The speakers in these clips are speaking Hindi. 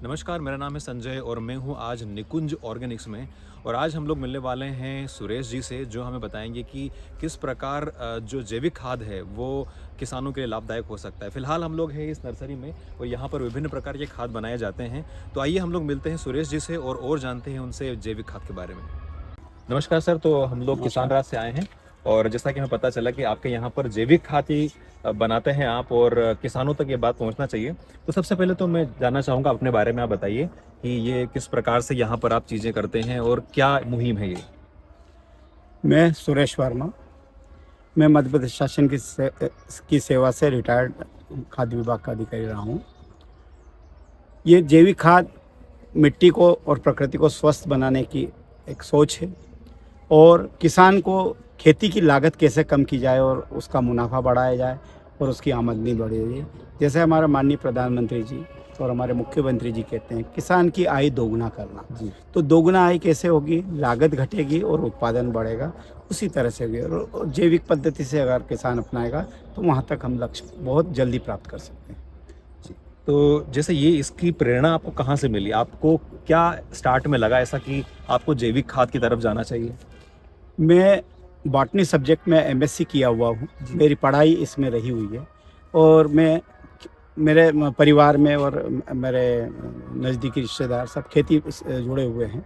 नमस्कार, मेरा नाम है संजय और मैं हूँ आज निकुंज ऑर्गेनिक्स में। और आज हम लोग मिलने वाले हैं सुरेश जी से, जो हमें बताएंगे कि किस प्रकार जो जैविक खाद है वो किसानों के लिए लाभदायक हो सकता है। फिलहाल हम लोग हैं इस नर्सरी में और यहाँ पर विभिन्न प्रकार के खाद बनाए जाते हैं। तो आइए हम लोग मिलते हैं सुरेश जी से और जानते हैं उनसे जैविक खाद के बारे में। नमस्कार सर, तो हम लोग किसान राज से आए हैं और जैसा कि हमें पता चला कि आपके यहाँ पर जैविक खाद ही बनाते हैं आप, और किसानों तक ये बात पहुँचना चाहिए। तो सबसे पहले तो मैं जानना चाहूँगा अपने बारे में, आप बताइए कि ये किस प्रकार से यहाँ पर आप चीज़ें करते हैं और क्या मुहिम है ये। मैं सुरेश वर्मा। मैं मध्य प्रदेश शासन की सेवा से रिटायर्ड खाद्य विभाग का अधिकारी रहा हूँ। ये जैविक खाद मिट्टी को और प्रकृति को स्वस्थ बनाने की एक सोच है, और किसान को खेती की लागत कैसे कम की जाए और उसका मुनाफा बढ़ाया जाए और उसकी आमदनी बढ़े जाए। जैसे हमारे माननीय प्रधानमंत्री जी और हमारे मुख्यमंत्री जी कहते हैं, किसान की आय दोगुना करना। तो दोगुना आय कैसे होगी? लागत घटेगी और उत्पादन बढ़ेगा। उसी तरह से भी और जैविक पद्धति से अगर किसान अपनाएगा तो वहाँ तक हम लक्ष्य बहुत जल्दी प्राप्त कर सकते हैं। तो जैसे ये इसकी प्रेरणा आपको कहाँ से मिली? आपको क्या स्टार्ट में लगा ऐसा कि आपको जैविक खाद की तरफ जाना चाहिए? मैं बॉटनी सब्जेक्ट में एमएससी किया हुआ हूँ। मेरी पढ़ाई इसमें रही हुई है, और मैं मेरे परिवार में और मेरे नज़दीकी रिश्तेदार सब खेती से जुड़े हुए हैं।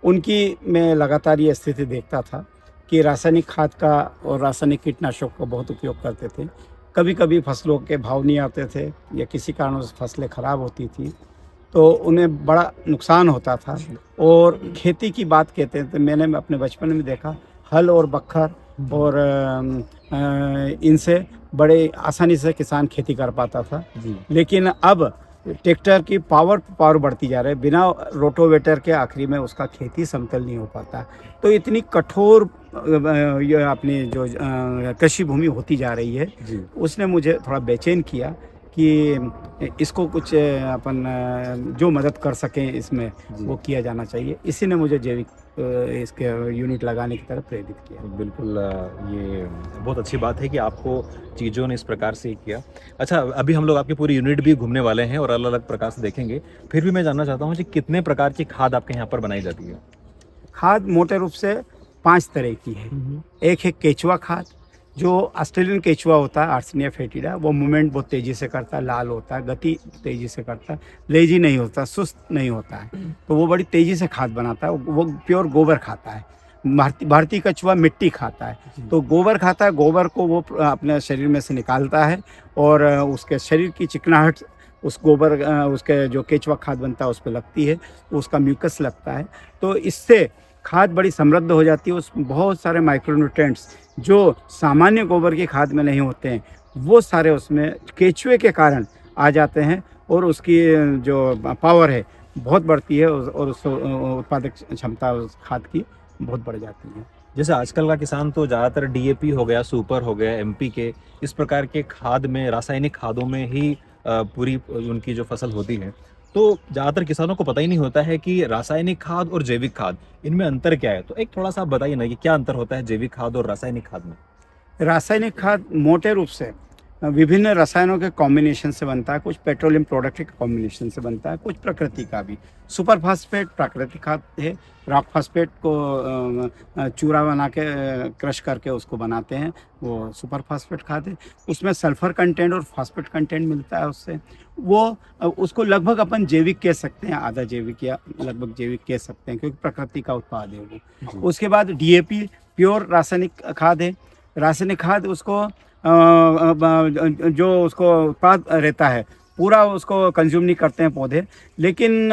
उनकी मैं लगातार ये स्थिति देखता था कि रासायनिक खाद का और रासायनिक कीटनाशक का बहुत उपयोग करते थे। कभी कभी फसलों के भाव नहीं आते थे या किसी कारणों से फसलें ख़राब होती थी, तो उन्हें बड़ा नुकसान होता था। और खेती की बात कहते हैं तो मैंने अपने बचपन में देखा, हल और बखर और इनसे बड़े आसानी से किसान खेती कर पाता था। लेकिन अब ट्रैक्टर की पावर बढ़ती जा रही है, बिना रोटोवेटर के आखिरी में उसका खेती समतल नहीं हो पाता। तो इतनी कठोर ये अपनी जो कृषि भूमि होती जा रही है, उसने मुझे थोड़ा बेचैन किया कि इसको कुछ अपन जो मदद कर सकें इसमें वो किया जाना चाहिए। इसी ने मुझे जैविक इसके यूनिट लगाने की तरफ प्रेरित किया। बिल्कुल, ये बहुत अच्छी बात है कि आपको चीज़ों ने इस प्रकार से किया। अच्छा, अभी हम लोग आपकी पूरी यूनिट भी घूमने वाले हैं और अलग अलग प्रकार से देखेंगे। फिर भी मैं जानना चाहता हूँ कि कितने प्रकार की खाद आपके यहाँ पर बनाई जाती है? खाद मोटे रूप से 5 तरह की है। एक है केचुआ खाद, जो ऑस्ट्रेलियन केचुआ होता है, आर्सेनिया फेटिडा। वो मूवमेंट बहुत तेज़ी से करता है, लाल होता है, गति तेज़ी से करता है, लेजी नहीं होता, सुस्त नहीं होता है, तो वो बड़ी तेज़ी से खाद बनाता है। वो प्योर गोबर खाता है। भारतीय कछुआ मिट्टी खाता है, तो गोबर खाता है। गोबर को वो अपने शरीर में से निकालता है और उसके शरीर की चिकनाहट उस गोबर उसके जो केचुआ खाद बनता है उस पर लगती है, तो उसका म्यूकस लगता है। तो इससे खाद बड़ी समृद्ध हो जाती है। उसमें बहुत सारे माइक्रोन्यूट्रिएंट्स जो सामान्य गोबर की खाद में नहीं होते हैं, वो सारे उसमें केचुए के कारण आ जाते हैं, और उसकी जो पावर है बहुत बढ़ती है, और उस उत्पादक क्षमता उस खाद की बहुत बढ़ जाती है। जैसे आजकल का किसान तो ज़्यादातर डीएपी हो गया, सुपर हो गया, एमपीके, इस प्रकार के खाद में, रासायनिक खादों में ही पूरी उनकी जो फसल होती है। तो ज़्यादातर किसानों को पता ही नहीं होता है कि रासायनिक खाद और जैविक खाद, इनमें अंतर क्या है? तो एक थोड़ा सा आप बताइए ना कि क्या अंतर होता है जैविक खाद और रासायनिक खाद में? रासायनिक खाद मोटे रूप से विभिन्न रसायनों के कॉम्बिनेशन से बनता है। कुछ पेट्रोलियम प्रोडक्ट के कॉम्बिनेशन से बनता है, कुछ प्रकृति का भी। सुपर फास्फेट प्राकृतिक खाद है। रॉक फास्फेट को चूरा बना के क्रश करके उसको बनाते हैं, वो सुपर फास्फेट खाद है। उसमें सल्फर कंटेंट और फास्फेट कंटेंट मिलता है उससे। वो उसको लगभग अपन जैविक कह सकते हैं, आधा जैविक या लगभग जैविक कह सकते हैं, क्योंकि प्रकृति का उत्पाद है वो। उसके बाद डीएपी प्योर रासायनिक खाद है। रासायनिक खाद उसको जो उसको उत्पाद रहता है पूरा उसको कंज्यूम नहीं करते हैं पौधे, लेकिन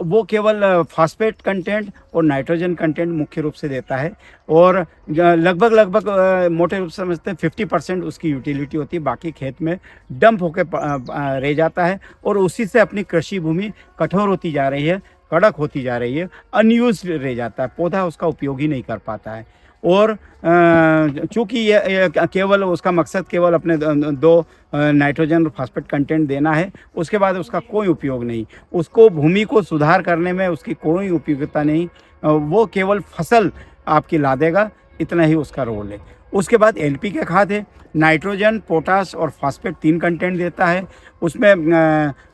वो केवल फास्फेट कंटेंट और नाइट्रोजन कंटेंट मुख्य रूप से देता है। और लगभग मोटे रूप से समझते हैं 50% उसकी यूटिलिटी होती है, बाकी खेत में डंप होकर रह जाता है, और उसी से अपनी कृषि भूमि कठोर होती जा रही है, कड़क होती जा रही है, अनयूज रह जाता है, पौधा उसका उपयोग ही नहीं कर पाता है। और चूँकि ये केवल उसका मकसद केवल अपने दो नाइट्रोजन और फास्फेट कंटेंट देना है, उसके बाद उसका कोई उपयोग नहीं। उसको भूमि को सुधार करने में उसकी कोई उपयोगिता नहीं। वो केवल फसल आपकी ला देगा, इतना ही उसका रोल है। उसके बाद एनपीके खाद है, नाइट्रोजन, पोटास और फास्फेट 3 कंटेंट देता है। उसमें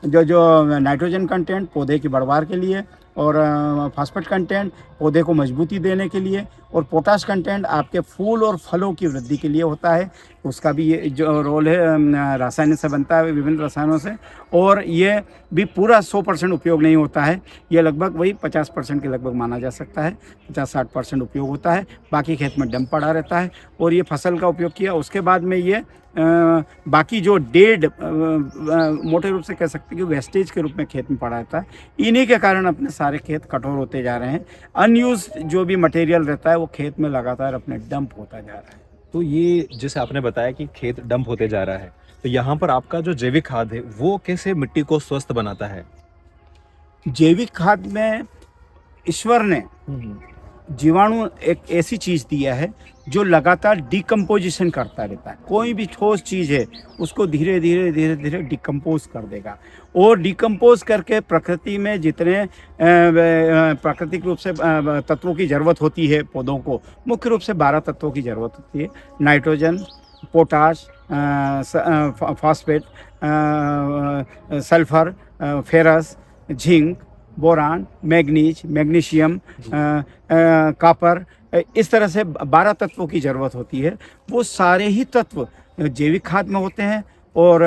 जो नाइट्रोजन कंटेंट पौधे की बढ़वार के लिए, और फास्फेट कंटेंट पौधे को मजबूती देने के लिए, और पोटाश कंटेंट आपके फूल और फलों की वृद्धि के लिए होता है। उसका भी ये जो रोल है रासायनिक से बनता है, विभिन्न रसायनों से, और ये भी पूरा 100% उपयोग नहीं होता है। ये लगभग वही 50% के लगभग माना जा सकता है, 50-60% उपयोग होता है, बाकी खेत में डंप पड़ा रहता है। और ये फसल का उपयोग किया, उसके बाद में ये बाकी जो डेड मोटे रूप से कह सकते हैं कि वेस्टेज के रूप में खेत में पड़ा रहता है। इन्हीं के कारण अपने सारे खेत कठोर होते जा रहे हैं। अनयूज जो भी मटेरियल रहता है वो खेत में लगातार अपने डंप होता जा रहा है। तो ये जैसे आपने बताया कि खेत डंप होते जा रहा है, तो यहाँ पर आपका जो जैविक खाद है वो कैसे मिट्टी को स्वस्थ बनाता है? जैविक खाद में ईश्वर ने जीवाणु एक ऐसी चीज दिया है जो लगातार डिकम्पोजिशन करता रहता है। कोई भी ठोस चीज है उसको धीरे धीरे धीरे धीरे डिकम्पोज कर देगा, और डिकम्पोज करके प्रकृति में जितने प्राकृतिक रूप से तत्वों की जरूरत होती है पौधों को, मुख्य रूप से 12 तत्वों की जरूरत होती है। Nitrogen, potash, phosphate, sulphur, ferrous, zinc, boron, manganese, magnesium, copper, इस तरह से 12 तत्वों की ज़रूरत होती है। वो सारे ही तत्व जैविक खाद में होते हैं और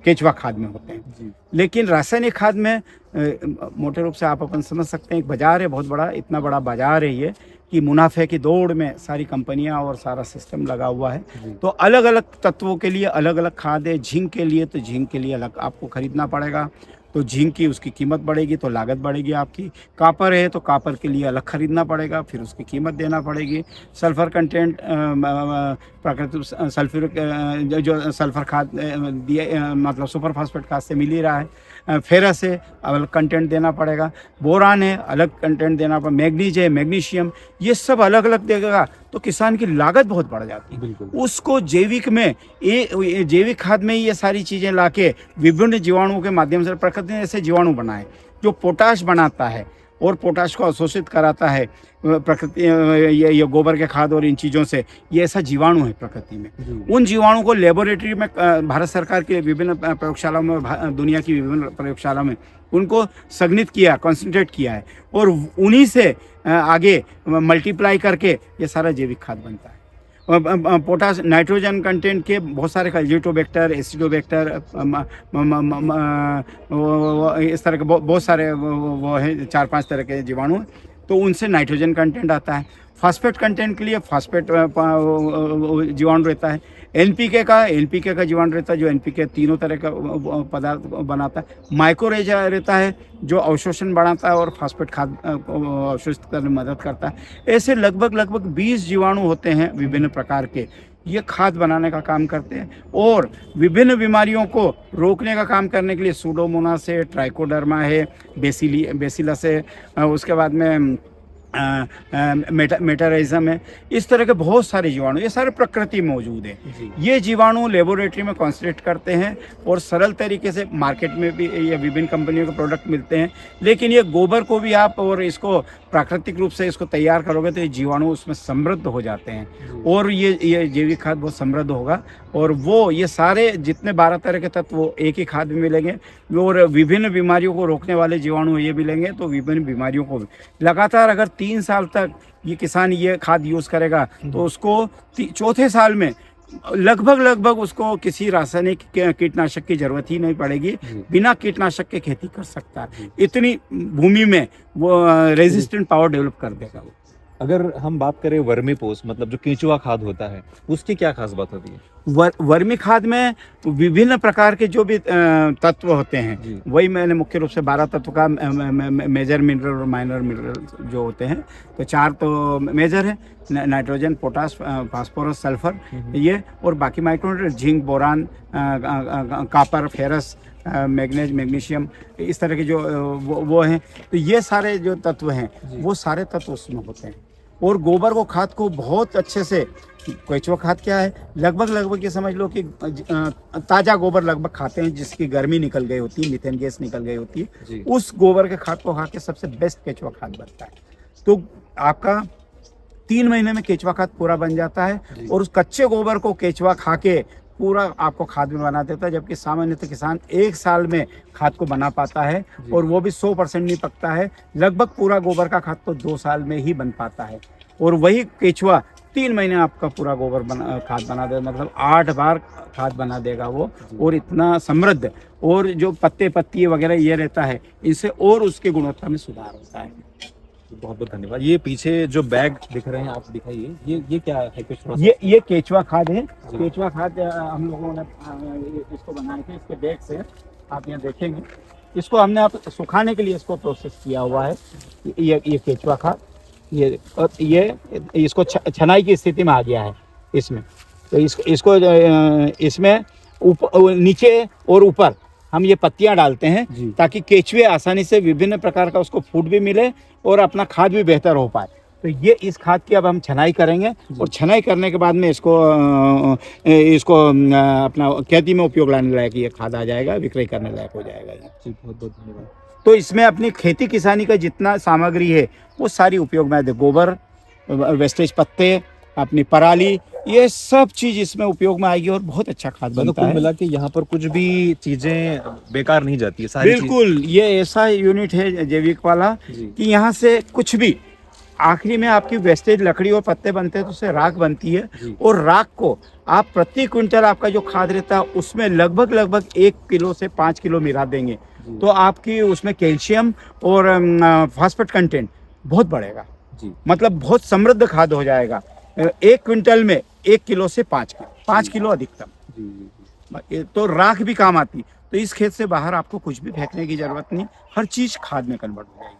केचुआ खाद में होते हैं। लेकिन रासायनिक खाद में मोटे रूप से आप अपन समझ सकते हैं, एक बाजार है बहुत बड़ा, इतना बड़ा बाजार है ये कि मुनाफे की दौड़ में सारी कंपनियां और सारा सिस्टम लगा हुआ है। तो अलग अलग तत्वों के लिए अलग अलग खाद है। झिंक के लिए तो झिंक के लिए अलग आपको खरीदना पड़ेगा, तो झिंक की उसकी कीमत बढ़ेगी तो लागत बढ़ेगी आपकी। कॉपर है तो कॉपर के लिए अलग खरीदना पड़ेगा, फिर उसकी कीमत देना पड़ेगी। सल्फर कंटेंट प्राकृतिक सल्फ्यूरिक जो सल्फर खाद दिया मतलब सुपर फास्फेट खाद से मिल ही रहा है। फेरस है अलग कंटेंट देना पड़ेगा, बोरान है अलग कंटेंट देना पड़ेगा, मैग्नीज है, मैग्नीशियम, ये सब अलग अलग देगा तो किसान की लागत बहुत बढ़ जाती है। उसको जैविक में जैविक खाद में ये सारी चीज़ें लाके विभिन्न जीवाणुओं के माध्यम से प्रकृति ने ऐसे जीवाणु बनाए जो पोटाश बनाता है और पोटाश को अवशोषित कराता है। प्रकृति ये गोबर के खाद और इन चीज़ों से, ये ऐसा जीवाणु है प्रकृति में। उन जीवाणु को लेबोरेटरी में भारत सरकार के विभिन्न प्रयोगशालाओं में, दुनिया की विभिन्न प्रयोगशाला में उनको संघनित किया, कॉन्सेंट्रेट किया है, और उन्हीं से आगे मल्टीप्लाई करके ये सारा जैविक खाद बनता है। पोटाश, नाइट्रोजन कंटेंट के बहुत सारे एजिटोबैक्टर, एसिडोबैक्टर, इस तरह के बहुत सारे वो है, 4-5 तरह के जीवाणु, तो उनसे नाइट्रोजन कंटेंट आता है। फास्फेट कंटेंट के लिए फास्फेट जीवाणु रहता है। एनपीके का जीवाणु रहता है जो एनपीके तीनों तरह का पदार्थ बनाता है। माइक्रोरेजा रहता है जो अवशोषण बढ़ाता है और फास्फेट खाद को अवशोषित करने में मदद करता है। ऐसे लगभग 20 जीवाणु होते हैं विभिन्न प्रकार के, ये खाद बनाने का काम करते हैं। और विभिन्न बीमारियों को रोकने का काम करने के लिए सूडोमोनास है, ट्राइकोडर्मा है, बेसिलस है, उसके बाद में मेटाराइजम है, इस तरह के बहुत सारे जीवाणु, ये सारे प्रकृति में मौजूद है। ये जीवाणु लेबोरेटरी में कॉन्सेंट्रेट करते हैं और सरल तरीके से मार्केट में भी ये विभिन्न कंपनियों के प्रोडक्ट मिलते हैं। लेकिन ये गोबर को भी आप और इसको प्राकृतिक रूप से इसको तैयार करोगे तो ये जीवाणु उसमें समृद्ध हो जाते हैं और ये जैविक खाद बहुत समृद्ध होगा। और वो ये सारे जितने 12 तरह के तत्व एक ही खाद में मिलेंगे और विभिन्न बीमारियों को रोकने वाले जीवाणु ये मिलेंगे, तो विभिन्न बीमारियों को भी लगातार अगर 3 साल तक ये किसान ये खाद यूज़ करेगा तो उसको चौथे साल में लगभग उसको किसी रासायनिक कीटनाशक की जरूरत ही नहीं पड़ेगी, बिना कीटनाशक के खेती कर सकता है। इतनी भूमि में वो रेजिस्टेंट पावर डेवलप कर देगा वो। अगर हम बात करें वर्मी पोस्ट, मतलब जो केंचुआ खाद होता है, उसकी क्या खास बात होती है? वर्मी खाद में विभिन्न प्रकार के जो भी तत्व होते हैं, वही मैंने मुख्य रूप से 12 तत्व का मेजर मिनरल और माइनर मिनरल जो होते हैं, तो 4 तो मेजर है, नाइट्रोजन, पोटास, फास्फोरस, सल्फर, ये, और बाकी micro zinc, boron, copper, ferrous, manganese, magnesium, इस तरह के जो वो हैं। तो ये सारे जो तत्व हैं वो सारे तत्व उसमें होते हैं। और गोबर को खाद को बहुत अच्छे से, केचुआ खाद क्या है, लगभग ये समझ लो कि ताज़ा गोबर लगभग खाते हैं जिसकी गर्मी निकल गई होती है, मीथेन गैस निकल गई होती है, उस गोबर के खाद को खा के सबसे बेस्ट केचुआ खाद बनता है। तो आपका 3 महीने में केचुआ खाद पूरा बन जाता है और उस कच्चे गोबर को केचुआ खा के पूरा आपको खाद में बना देता है, जबकि सामान्यतः किसान 1 साल में खाद को बना पाता है और वो भी 100% नहीं पकता है। लगभग पूरा गोबर का खाद तो 2 साल में ही बन पाता है और वही केचुआ 3 महीने आपका पूरा गोबर खाद बना देगा, मतलब 8 बार खाद बना देगा वो। और इतना समृद्ध और जो पत्ते पत्ती वगैरह ये रहता है, इससे और उसकी गुणवत्ता में सुधार होता है। बहुत बहुत धन्यवाद। ये पीछे जो बैग दिख रहे हैं आप दिखाइए, ये क्या है? कुछ थोड़ा सा ये केचुआ खाद है। केचुआ खाद हम लोगों ने इसको बनाए थे, इसके बैग से आप यहाँ देखेंगे। इसको हमने आप सुखाने के लिए इसको प्रोसेस किया हुआ है। ये केचुआ खाद ये इसको छनाई की स्थिति में आ गया है इसमें। तो इसको इसमें नीचे और ऊपर हम ये पत्तियां डालते हैं ताकि केचुए आसानी से विभिन्न प्रकार का उसको फूड भी मिले और अपना खाद भी बेहतर हो पाए। तो ये इस खाद की अब हम छनाई करेंगे और छनाई करने के बाद में इसको अपना खेती में उपयोग लाने लायक ये खाद आ जाएगा, विक्रय करने लायक हो जाएगा। जी बहुत बहुत धन्यवाद। तो इसमें अपनी खेती किसानी का जितना सामग्री है वो सारी उपयोग में आते, गोबर, वेस्टेज पत्ते, अपनी पराली, ये सब चीज इसमें उपयोग में आएगी और बहुत अच्छा खाद बनता है। मिला कि यहाँ पर कुछ भी चीजें बेकार नहीं जाती है, सारी बिल्कुल। ये ऐसा यूनिट है जैविक वाला कि यहाँ से कुछ भी आखिरी में आपकी वेस्टेज लकड़ी और पत्ते बनते हैं तो उससे राख बनती है और राख को आप प्रति क्विंटल आपका जो खाद रहता है उसमें लगभग 1 किलो से 5 किलो मिला देंगे तो आपकी उसमें कैल्शियम और फास्फेट कंटेंट बहुत बढ़ेगा जी। मतलब बहुत समृद्ध खाद हो जाएगा। 1 क्विंटल में 1 किलो से 5 किलो अधिकतम। तो राख भी काम आती। तो इस खेत से बाहर आपको कुछ भी फेंकने की जरूरत नहीं, हर चीज खाद में कन्वर्ट हो जाएगी।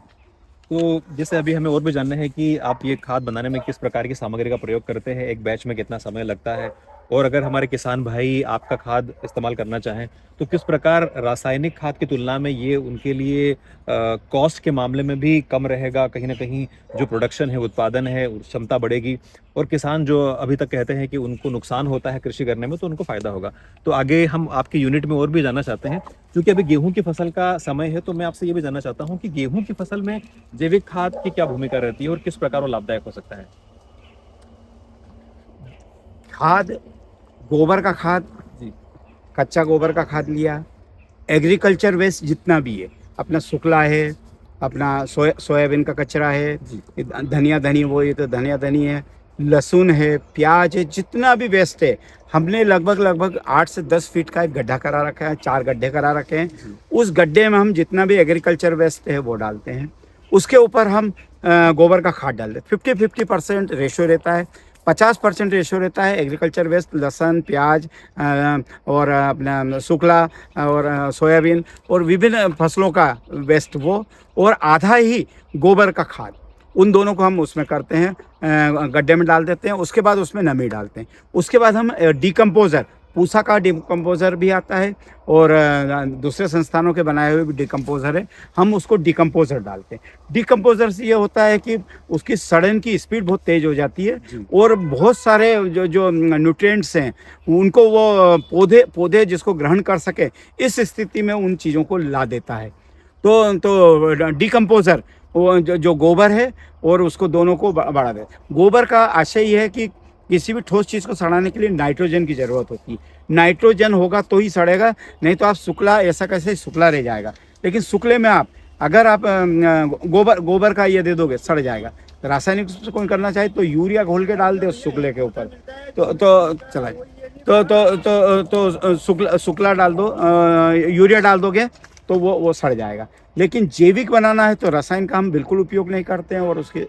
तो जैसे अभी हमें और भी जानना है कि आप ये खाद बनाने में किस प्रकार की सामग्री का प्रयोग करते हैं, एक बैच में कितना समय लगता है, और अगर हमारे किसान भाई आपका खाद इस्तेमाल करना चाहें तो किस प्रकार रासायनिक खाद की तुलना में ये उनके लिए कॉस्ट के मामले में भी कम रहेगा, कहीं ना कहीं जो प्रोडक्शन है, उत्पादन है, क्षमता बढ़ेगी, और किसान जो अभी तक कहते हैं कि उनको नुकसान होता है कृषि करने में तो उनको फायदा होगा। तो आगे हम आपके यूनिट में और भी जानना चाहते हैं, क्योंकि अभी गेहूं की फसल का समय है, तो मैं आपसे ये भी जानना चाहता हूँ कि गेहूं की फसल में जैविक खाद की क्या भूमिका रहती है और किस प्रकार वो लाभदायक हो सकता है। खाद, गोबर का खाद जी, कच्चा गोबर का खाद लिया, एग्रीकल्चर वेस्ट जितना भी है, अपना शुक्ला है, अपना सोयाबीन का कचरा है, धनिया धनी वो ये तो धनिया धनी है, लहसुन है, प्याज है, जितना भी वेस्ट है हमने लगभग 8 से 10 फीट का एक गड्ढा करा रखा है, 4 गड्ढे करा रखे हैं। उस गड्ढे में हम जितना भी एग्रीकल्चर वेस्ट है वो डालते हैं। उसके ऊपर हम गोबर का खाद डालते हैं। 50-50% रेशो रहता है। 50% रेशो रहता है एग्रीकल्चर वेस्ट, लहसुन, प्याज और अपना शुक्ला और सोयाबीन और विभिन्न फसलों का वेस्ट वो, और आधा ही गोबर का खाद। उन दोनों को हम उसमें करते हैं, गड्ढे में डाल देते हैं। उसके बाद उसमें नमी डालते हैं। उसके बाद हम डिकम्पोज़र, पूसा का डिकम्पोज़र भी आता है और दूसरे संस्थानों के बनाए हुए भी डिकम्पोज़र है, हम उसको डिकम्पोज़र डालते हैं। डिकम्पोज़र से ये होता है कि उसकी सड़न की स्पीड बहुत तेज़ हो जाती है और बहुत सारे जो न्यूट्रिएंट्स हैं उनको वो पौधे जिसको ग्रहण कर सके, इस स्थिति में उन चीज़ों को ला देता है। तो डिकम्पोज़र वो जो गोबर है और उसको दोनों को बढ़ा दे। गोबर का आशय ये है कि किसी भी ठोस चीज़ को सड़ाने के लिए नाइट्रोजन की ज़रूरत होती है। नाइट्रोजन होगा तो ही सड़ेगा, नहीं तो आप शुक्ला ऐसा कैसे शुक्ला रह जाएगा। लेकिन शुक्ले में अगर आप गोबर का ये दे दोगे सड़ जाएगा। रासायनिक रूप से कोई करना चाहे तो यूरिया घोल के डाल दे उस शुक्ले के ऊपर, तो चला तो शुक्ला डाल दो, यूरिया डाल दोगे तो वो सड़ जाएगा। लेकिन जैविक बनाना है तो रसायन का हम बिल्कुल उपयोग नहीं करते हैं और उसके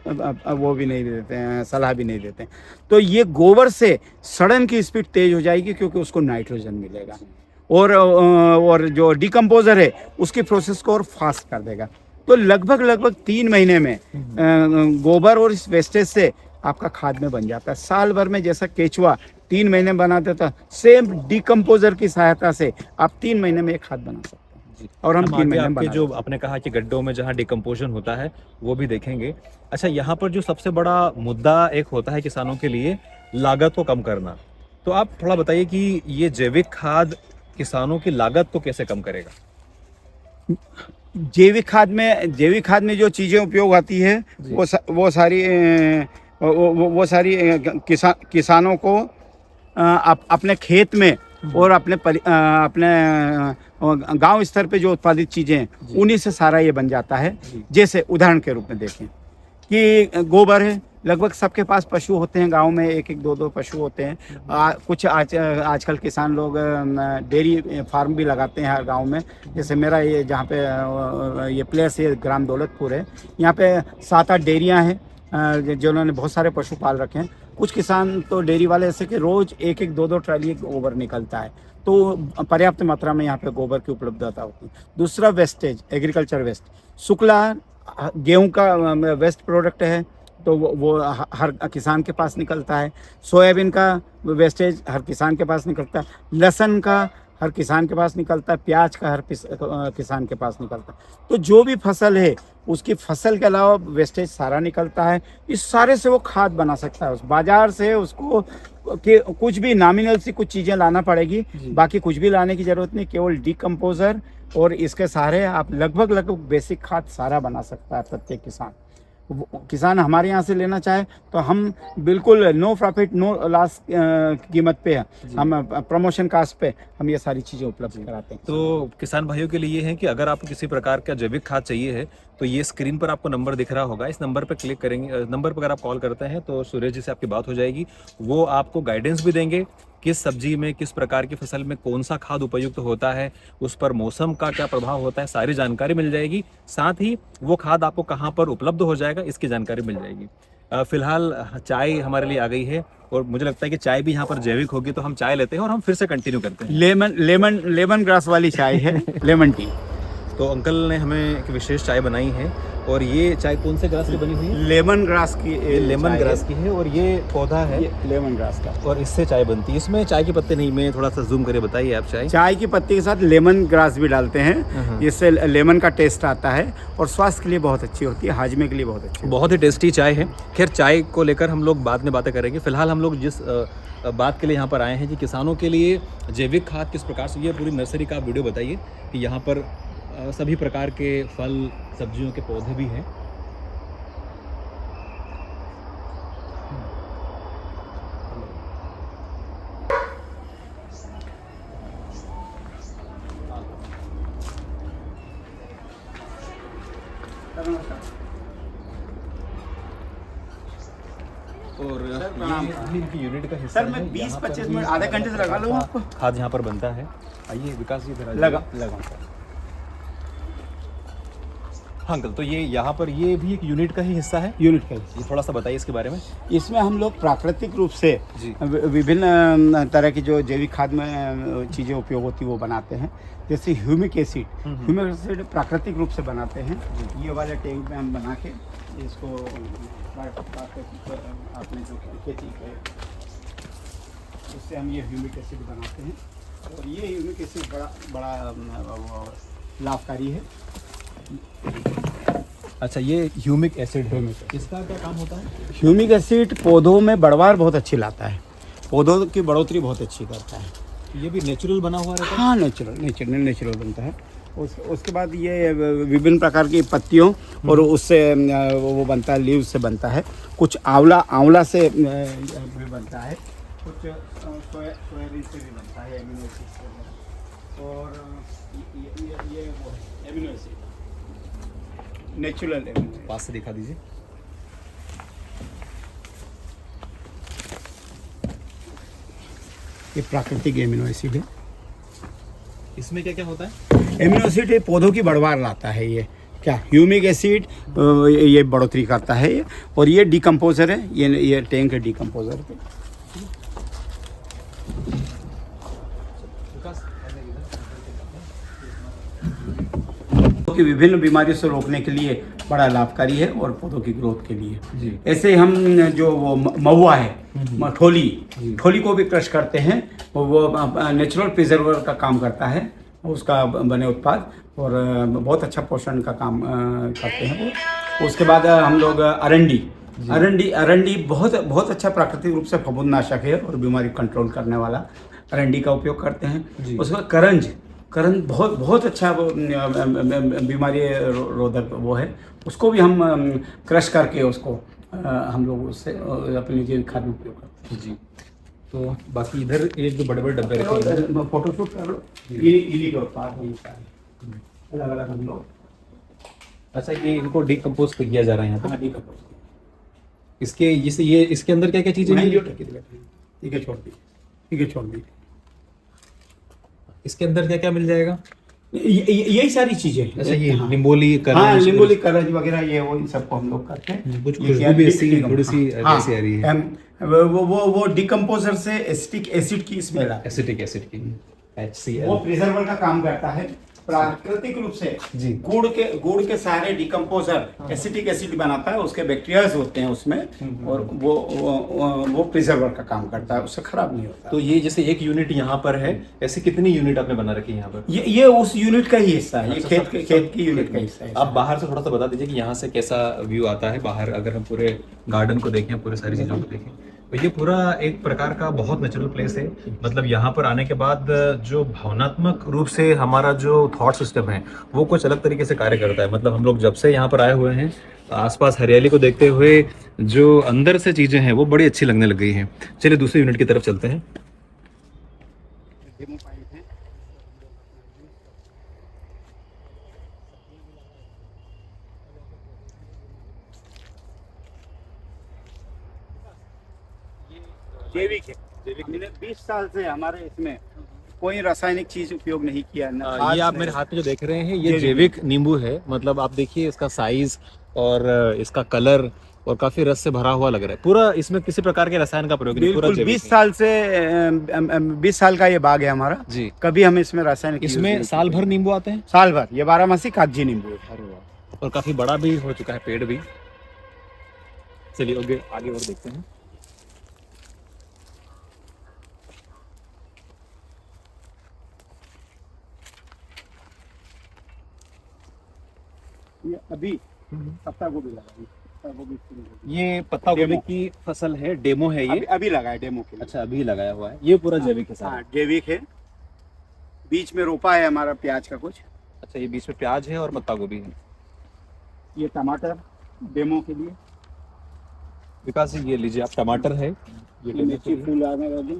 वो भी नहीं देते हैं, सलाह भी नहीं देते हैं। तो ये गोबर से सड़न की स्पीड तेज हो जाएगी क्योंकि उसको नाइट्रोजन मिलेगा और जो डिकम्पोज़र है उसकी प्रोसेस को और फास्ट कर देगा। तो लगभग 3 महीने में गोबर और इस वेस्टेज से आपका खाद में बन जाता है। साल भर में जैसा केचुआ 3 महीने बना देता, सेम डिकम्पोज़र की सहायता से आप 3 महीने में एक खाद बना सकते हैं। और हम 3 महीने में जो आपने कहा कि गड्ढों में जहाँ डिकम्पोजन होता है वो भी देखेंगे। अच्छा, यहाँ पर जो सबसे बड़ा मुद्दा एक होता है किसानों के लिए, लागत को कम करना। तो आप थोड़ा बताइए कि ये जैविक खाद किसानों की लागत को कैसे कम करेगा। जैविक खाद में जो चीज़ें उपयोग आती है वो सारी वो सारी किसानों को अपने खेत में और अपने गांव स्तर पे जो उत्पादित चीज़ें हैं उन्हीं से सारा ये बन जाता है। जैसे उदाहरण के रूप में देखें कि गोबर है, लगभग सबके पास पशु होते हैं, गांव में एक एक दो दो पशु होते हैं। कुछ आजकल किसान लोग डेयरी फार्म भी लगाते हैं हर गांव में। जैसे मेरा ये जहाँ पे ये प्लेस है ग्राम दौलतपुर है, यहाँ पे 7-8 डेयरियाँ हैं जिन्होंने बहुत सारे पशु पाल रखे हैं। कुछ किसान तो डेयरी वाले ऐसे कि रोज एक एक दो दो ट्राली गोबर निकलता है, तो पर्याप्त मात्रा में यहाँ पे गोबर की उपलब्धता होती है। दूसरा वेस्टेज, एग्रीकल्चर वेस्ट, शुक्ला गेहूं का वेस्ट प्रोडक्ट है, तो वो हर किसान के पास निकलता है। सोयाबीन का वेस्टेज हर किसान के पास निकलता है। लहसुन का हर किसान के पास निकलता है। प्याज का हर किसान के पास निकलता है। तो जो भी फसल है उसकी फसल के अलावा वेस्टेज सारा निकलता है। इस सारे से वो खाद बना सकता है। उस बाजार से उसको कुछ भी नॉमिनल सी कुछ चीज़ें लाना पड़ेगी, बाकी कुछ भी लाने की ज़रूरत नहीं। केवल डिकम्पोजर और इसके सहारे आप लगभग बेसिक खाद सारा बना सकता है प्रत्येक किसान हमारे यहाँ से लेना चाहे तो हम बिल्कुल नो प्रॉफिट नो लॉस कीमत पे हम प्रमोशन कास्ट पे हम ये सारी चीज़ें उपलब्ध कराते हैं। तो किसान भाइयों के लिए ये है कि अगर आपको किसी प्रकार का जैविक खाद चाहिए है तो ये स्क्रीन पर आपको नंबर दिख रहा होगा, इस नंबर पर क्लिक करेंगे। नंबर पर अगर आप कॉल करते हैं तो सुरेश जी से आपकी बात हो जाएगी। वो आपको गाइडेंस भी देंगे किस सब्जी में किस प्रकार की फसल में कौन सा खाद उपयुक्त होता है, उस पर मौसम का क्या प्रभाव होता है, सारी जानकारी मिल जाएगी। साथ ही वो खाद आपको कहाँ पर उपलब्ध हो जाएगा इसकी जानकारी मिल जाएगी। फिलहाल चाय हमारे लिए आ गई है और मुझे लगता है कि चाय भी यहाँ पर जैविक होगी, तो हम चाय लेते हैं और हम फिर से कंटिन्यू करते हैं। लेमन ग्रास वाली चाय है, लेमन टी। तो अंकल ने हमें एक विशेष चाय बनाई है और ये चाय कौन से ग्रास की बनी हुई है? लेमन ग्रास की। लेमन ग्रास की है और ये पौधा है लेमन ग्रास का, और इससे चाय बनती है। इसमें चाय के पत्ते नहीं, मैं थोड़ा सा जूम करके बताइए आप। चाय की पत्ती के साथ लेमन ग्रास भी डालते हैं, जिससे लेमन का टेस्ट आता है और स्वास्थ्य के लिए बहुत अच्छी होती है, हाजमे के लिए बहुत अच्छी। बहुत ही टेस्टी चाय है। खैर चाय को लेकर हम लोग बाद में बातें करेंगे। फिलहाल हम लोग जिस बात के लिए यहाँ पर आए हैं कि किसानों के लिए जैविक खाद किस प्रकार से, ये पूरी नर्सरी का वीडियो बताइए कि यहाँ पर सभी प्रकार के फल सब्जियों के पौधे भी हैं। और ये यूनिट का हिस्सा सर, मैं 20-25 मिनट आधे घंटे से लगा लूँ आपको। खाद यहाँ पर बनता है। आइए विकास जी इधर लगा। हाँ अंकल, तो ये यहाँ पर ये भी एक यूनिट का ही हिस्सा है। यूनिट का ये थोड़ा सा बताइए इसके बारे में। इसमें हम लोग प्राकृतिक रूप से विभिन्न तरह की जो जैविक खाद में चीज़ें उपयोग होती है वो बनाते हैं। जैसे ह्यूमिक एसिड प्राकृतिक रूप से बनाते हैं। ये वाले टैंक में हम बना के इसको आपने जो खेती है उससे हम ये ह्यूमिक एसिड बनाते हैं, और ये ह्यूमिक एसिड बड़ा लाभकारी है। अच्छा, ये ह्यूमिक एसिड है, इसका क्या काम होता है? ह्यूमिक एसिड पौधों में बढ़वार बहुत अच्छी लाता है, पौधों की बढ़ोतरी बहुत अच्छी करता है। ये भी नेचुरल बना हुआ रहता है? हाँ, नेचुरल बनता है। उसके बाद ये विभिन्न प्रकार की पत्तियों और उससे वो बनता है, लीव से बनता है। कुछ आंवला से भी बनता है, कुछ सोयाबीन से भी बनता है, एमिनो एसिड से। और ये वो है एमिनो एसिड, नेचुरल एमिनो। पास से दिखा दीजिए। ये प्राकृतिक एमिनो एसिड है। इसमें क्या क्या होता है? एमिनो एसिड ये पौधों की बढ़वार लाता है। ये क्या ह्यूमिक एसिड ये बढ़ोतरी करता है ये, और ये डिकम्पोजर है। ये टैंक है डिकम्पोजर पे। कि विभिन्न बीमारियों से रोकने के लिए बड़ा लाभकारी है और पौधों की ग्रोथ के लिए। ऐसे हम जो वो महुआ है, ठोली को भी क्रश करते हैं, वो नेचुरल प्रिजर्वर का काम करता है, उसका बने उत्पाद, और बहुत अच्छा पोषण का काम करते हैं वो। उसके बाद हम लोग अरंडी बहुत अच्छा प्राकृतिक रूप से फफूंदनाशक है और बीमारी कंट्रोल करने वाला अरंडी का उपयोग करते हैं। उसके बाद करंज बहुत अच्छा बीमारी रोधक वो है, उसको भी हम क्रश करके उसको हम लोग उससे अपने जैविक खाद में उपयोग करते हैं। जी। तो बाकी इधर एक जो बड़े बड़े डब्बे रखे हैं, फोटोशूट कर लो। ये इन्हीं के उत्पाद हैं सारे, अलग अलग हम लोग। अच्छा ये इनको डिकम्पोज किया जा रहा है यहाँ पे। हाँ डिकम्पोज इसके ये इसके अंदर क्या क्या चीजें हैं? ठीक है, छोड़ दी, ठीक है, छोड़ दी। इसके अंदर क्या क्या मिल जाएगा? यही सारी चीजें। अच्छा ये हाँ। निम्बोली हाँ, निम्बोली करज वगैरह ये वो इन सबको हम लोग करते हैं। कुछ ये खुशबू क्या भी ऐसी डिकम्पोज- थोड़ी सी हाँ, ऐसी आ रही है। वो डिकम्पोजर से एसिटिक एसिड की स्मेल आती है। एसिटिक एसिड की HCl। वो प्रिजर्वर का काम करता है। प्राकृतिक रूप से जी। गुड़ के सारे डिकम्पोजर एसिटिक एसिड बनाता है, उसके बैक्टीरियाज होते हैं उसमें, और वो प्रिजर्वर का काम करता है, उससे खराब नहीं होता। तो ये जैसे एक यूनिट यहाँ पर है, ऐसे कितनी यूनिट आपने बना रखी है यहाँ पर? ये उस यूनिट का ही हिस्सा है। ये अच्छा, खेत की यूनिट का हिस्सा है। आप बाहर से थोड़ा सा बता दीजिए कि यहाँ से कैसा व्यू आता है बाहर, अगर हम पूरे गार्डन को देखें, पूरे सारी चीज़ों को देखें, तो ये पूरा एक प्रकार का बहुत नेचुरल प्लेस है। मतलब यहाँ पर आने के बाद जो भावनात्मक रूप से हमारा जो थॉट सिस्टम है वो कुछ अलग तरीके से कार्य करता है। मतलब हम लोग जब से यहाँ पर आए हुए हैं, आसपास हरियाली को देखते हुए जो अंदर से चीज़ें हैं वो बड़ी अच्छी लगने लग गई हैं। चलिए दूसरी यूनिट की तरफ चलते हैं। जैविक है। हमने 20 साल से हमारे इसमें कोई रासायनिक चीज उपयोग नहीं किया। ये आप मेरे हाथ में जो देख रहे हैं ये जैविक जैविक नींबू है। मतलब आप देखिए इसका साइज और इसका कलर और काफी रस से भरा हुआ लग रहा है। पूरा इसमें किसी प्रकार के रसायन का प्रयोग नहीं, पूरा बिल्कुल जैविक 20 है। साल से 20 साल का ये बाग है हमारा। जी। कभी हम इसमें रासायनिक use इसमें नहीं साल किया। भर नींबू आते हैं साल भर ये 12 मासी कागजी नींबू है। और काफी बड़ा भी हो चुका है पेड़ भी। चलिए आगे आगे और देखते हैं। ये अभी पत्ता गोभी लगा है। पत्ता गोभी शुरू हो गई। ये पत्ता गोभी डेमो। की फसल है, डेमो है ये। अभी लगा है डेमो के लिए। अच्छा अभी लगाया हुआ है, ये पूरा जैविक है हाँ सारा। जैविक है। बीच में रोपा है हमारा प्याज का कुछ। अच्छा ये बीच में प्याज है और पत्ता गोभी है। ये टमाटर डेमो के लिए। विकास जी ये लीजिए आप, टमाटर है, ये ये मिर्ची फूल आने लगे।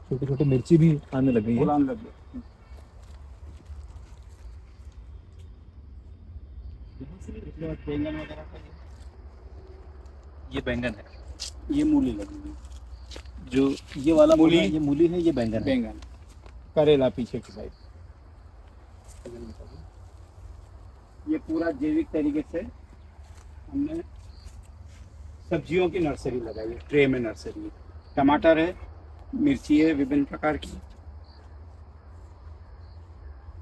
छोटी छोटी मिर्ची भी आने लग गई है। फूल आने लगे। इसके बाद बैंगन वगैरह का ये बैंगन है, ये मूली लगी है। जो ये वाला मूली, ये मूली है, ये बैंगन है। बैंगन करेला पीछे की साइड। ये पूरा जैविक तरीके से हमने सब्जियों की नर्सरी लगाई है। ट्रे में नर्सरी है। टमाटर है, मिर्ची है विभिन्न प्रकार की,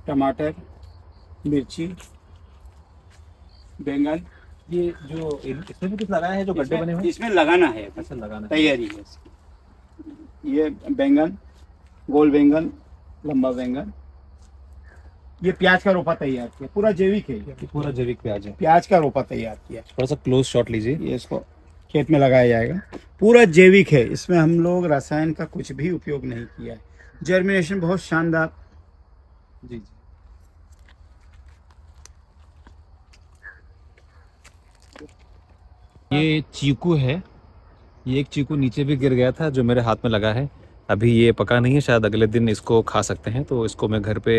टमाटर, मिर्ची, बैंगन। ये जो इसमें भी कुछ लगाया है जो गड्ढे बने हुए? इसमें लगाना है। अच्छा लगाना है। तैयारी है इसकी। ये बैंगन, गोल बैंगन, लंबा बैंगन। ये प्याज का रोपा तैयार किया, पूरा जैविक है। ये पूरा जैविक प्याज है। प्याज का रोपा तैयार किया। थोड़ा सा क्लोज शॉट लीजिए। ये इसको खेत में लगाया जाएगा। पूरा जैविक है, इसमें हम लोग रसायन का कुछ भी उपयोग नहीं किया है। जर्मिनेशन बहुत शानदार। जी जी। ये चीकू है, ये एक चीकू नीचे भी गिर गया था जो मेरे हाथ में लगा है। अभी ये पका नहीं है, शायद अगले दिन इसको खा सकते हैं। तो इसको मैं घर पे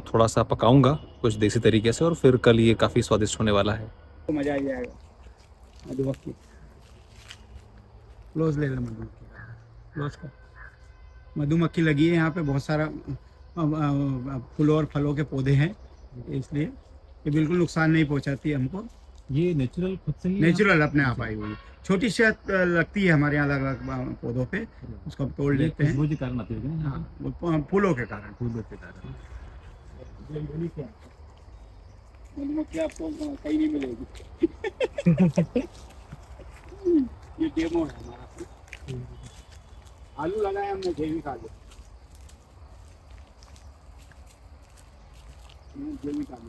थोड़ा सा पकाऊंगा कुछ देसी तरीके से, और फिर कल ये काफ़ी स्वादिष्ट होने वाला है। तो मजा आ जाएगा। मधुमक्खी क्लोज ले लो। मधुमक्खी क्लोज कर। मधुमक्खी लगी है यहाँ पे। बहुत सारा फूलों और फलों के पौधे हैं, इसलिए ये बिल्कुल नुकसान नहीं पहुँचाती है हमको। ये नेचुरल खुद से ही नेचुरल अपने आप आई हुई है। छोटी शहद लगती है हमारे यहाँ अलग अलग पौधों पे, उसको हम तोड़ लेते हैं। खुशबू के कारण आती है ना? हाँ, वो फूलों के कारण। फूलों के कारण। मधुमक्खी आपको कहीं नहीं मिलेगी। ये डेमो है हमारा। आलू लगाए हमने, जैविक आलू। जैविक आलू।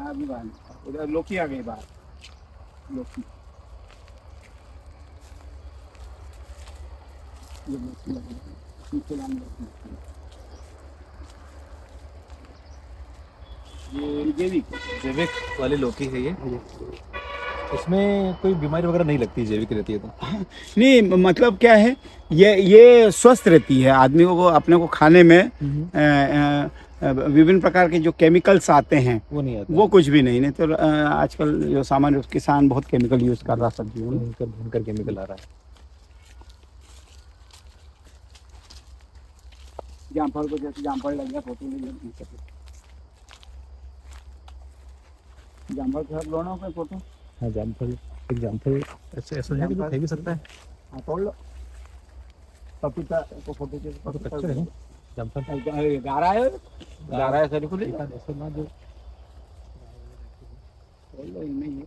अभी बाहर उधर लौकी आ गई बाहर। लौकी ये लौकी लगी है। पीछे लाने लौकी। ये जैविक जैविक वाली लौकी है ये। इसमें कोई बीमारी वगैरह नहीं लगती, जैविक रहती है तो? नहीं, मतलब क्या है, ये स्वस्थ रहती है। आदमी को अपने को खाने में विभिन्न प्रकार के जो केमिकल्स आते हैं वो नहीं आता? वो कुछ भी नहीं तो आजकल जो सामान्य किसान बहुत केमिकल यूज कर रहा सब्जियों में। भयंकर केमिकल आ रहा है। जामफल को जैसे जामफल लग गया, फोटो ले लिया, जामफल के साथ लोना कोई फोटो। हाँ जामफल, एक जामफल ऐसा ऐसा है कि जो फेंक भी सकता है। हाँ तोड़ लो। पपीता को फोटो चाहिए, तो कच्चा है जामफल। गारा है सर को ऐसे ना जो तोड़ लो, इनमें ही है।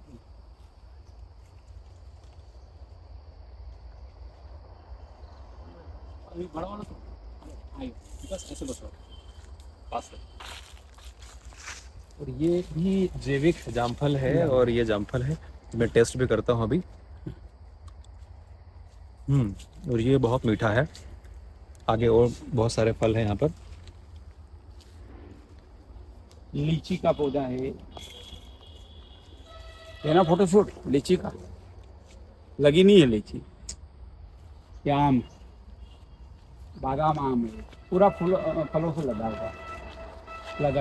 अभी बड़ा वाला तो आइए, बस ऐसे बस पास है। और ये भी जैविक जामफल है, और ये जामफल है, मैं टेस्ट भी करता हूँ अभी। और ये बहुत मीठा है। आगे और बहुत सारे फल हैं यहाँ पर। लीची का पौधा है, ना फोटोशूट लीची का लगी नहीं है लीची। ये आम, बादाम आम है, पूरा फूल फलों से लगा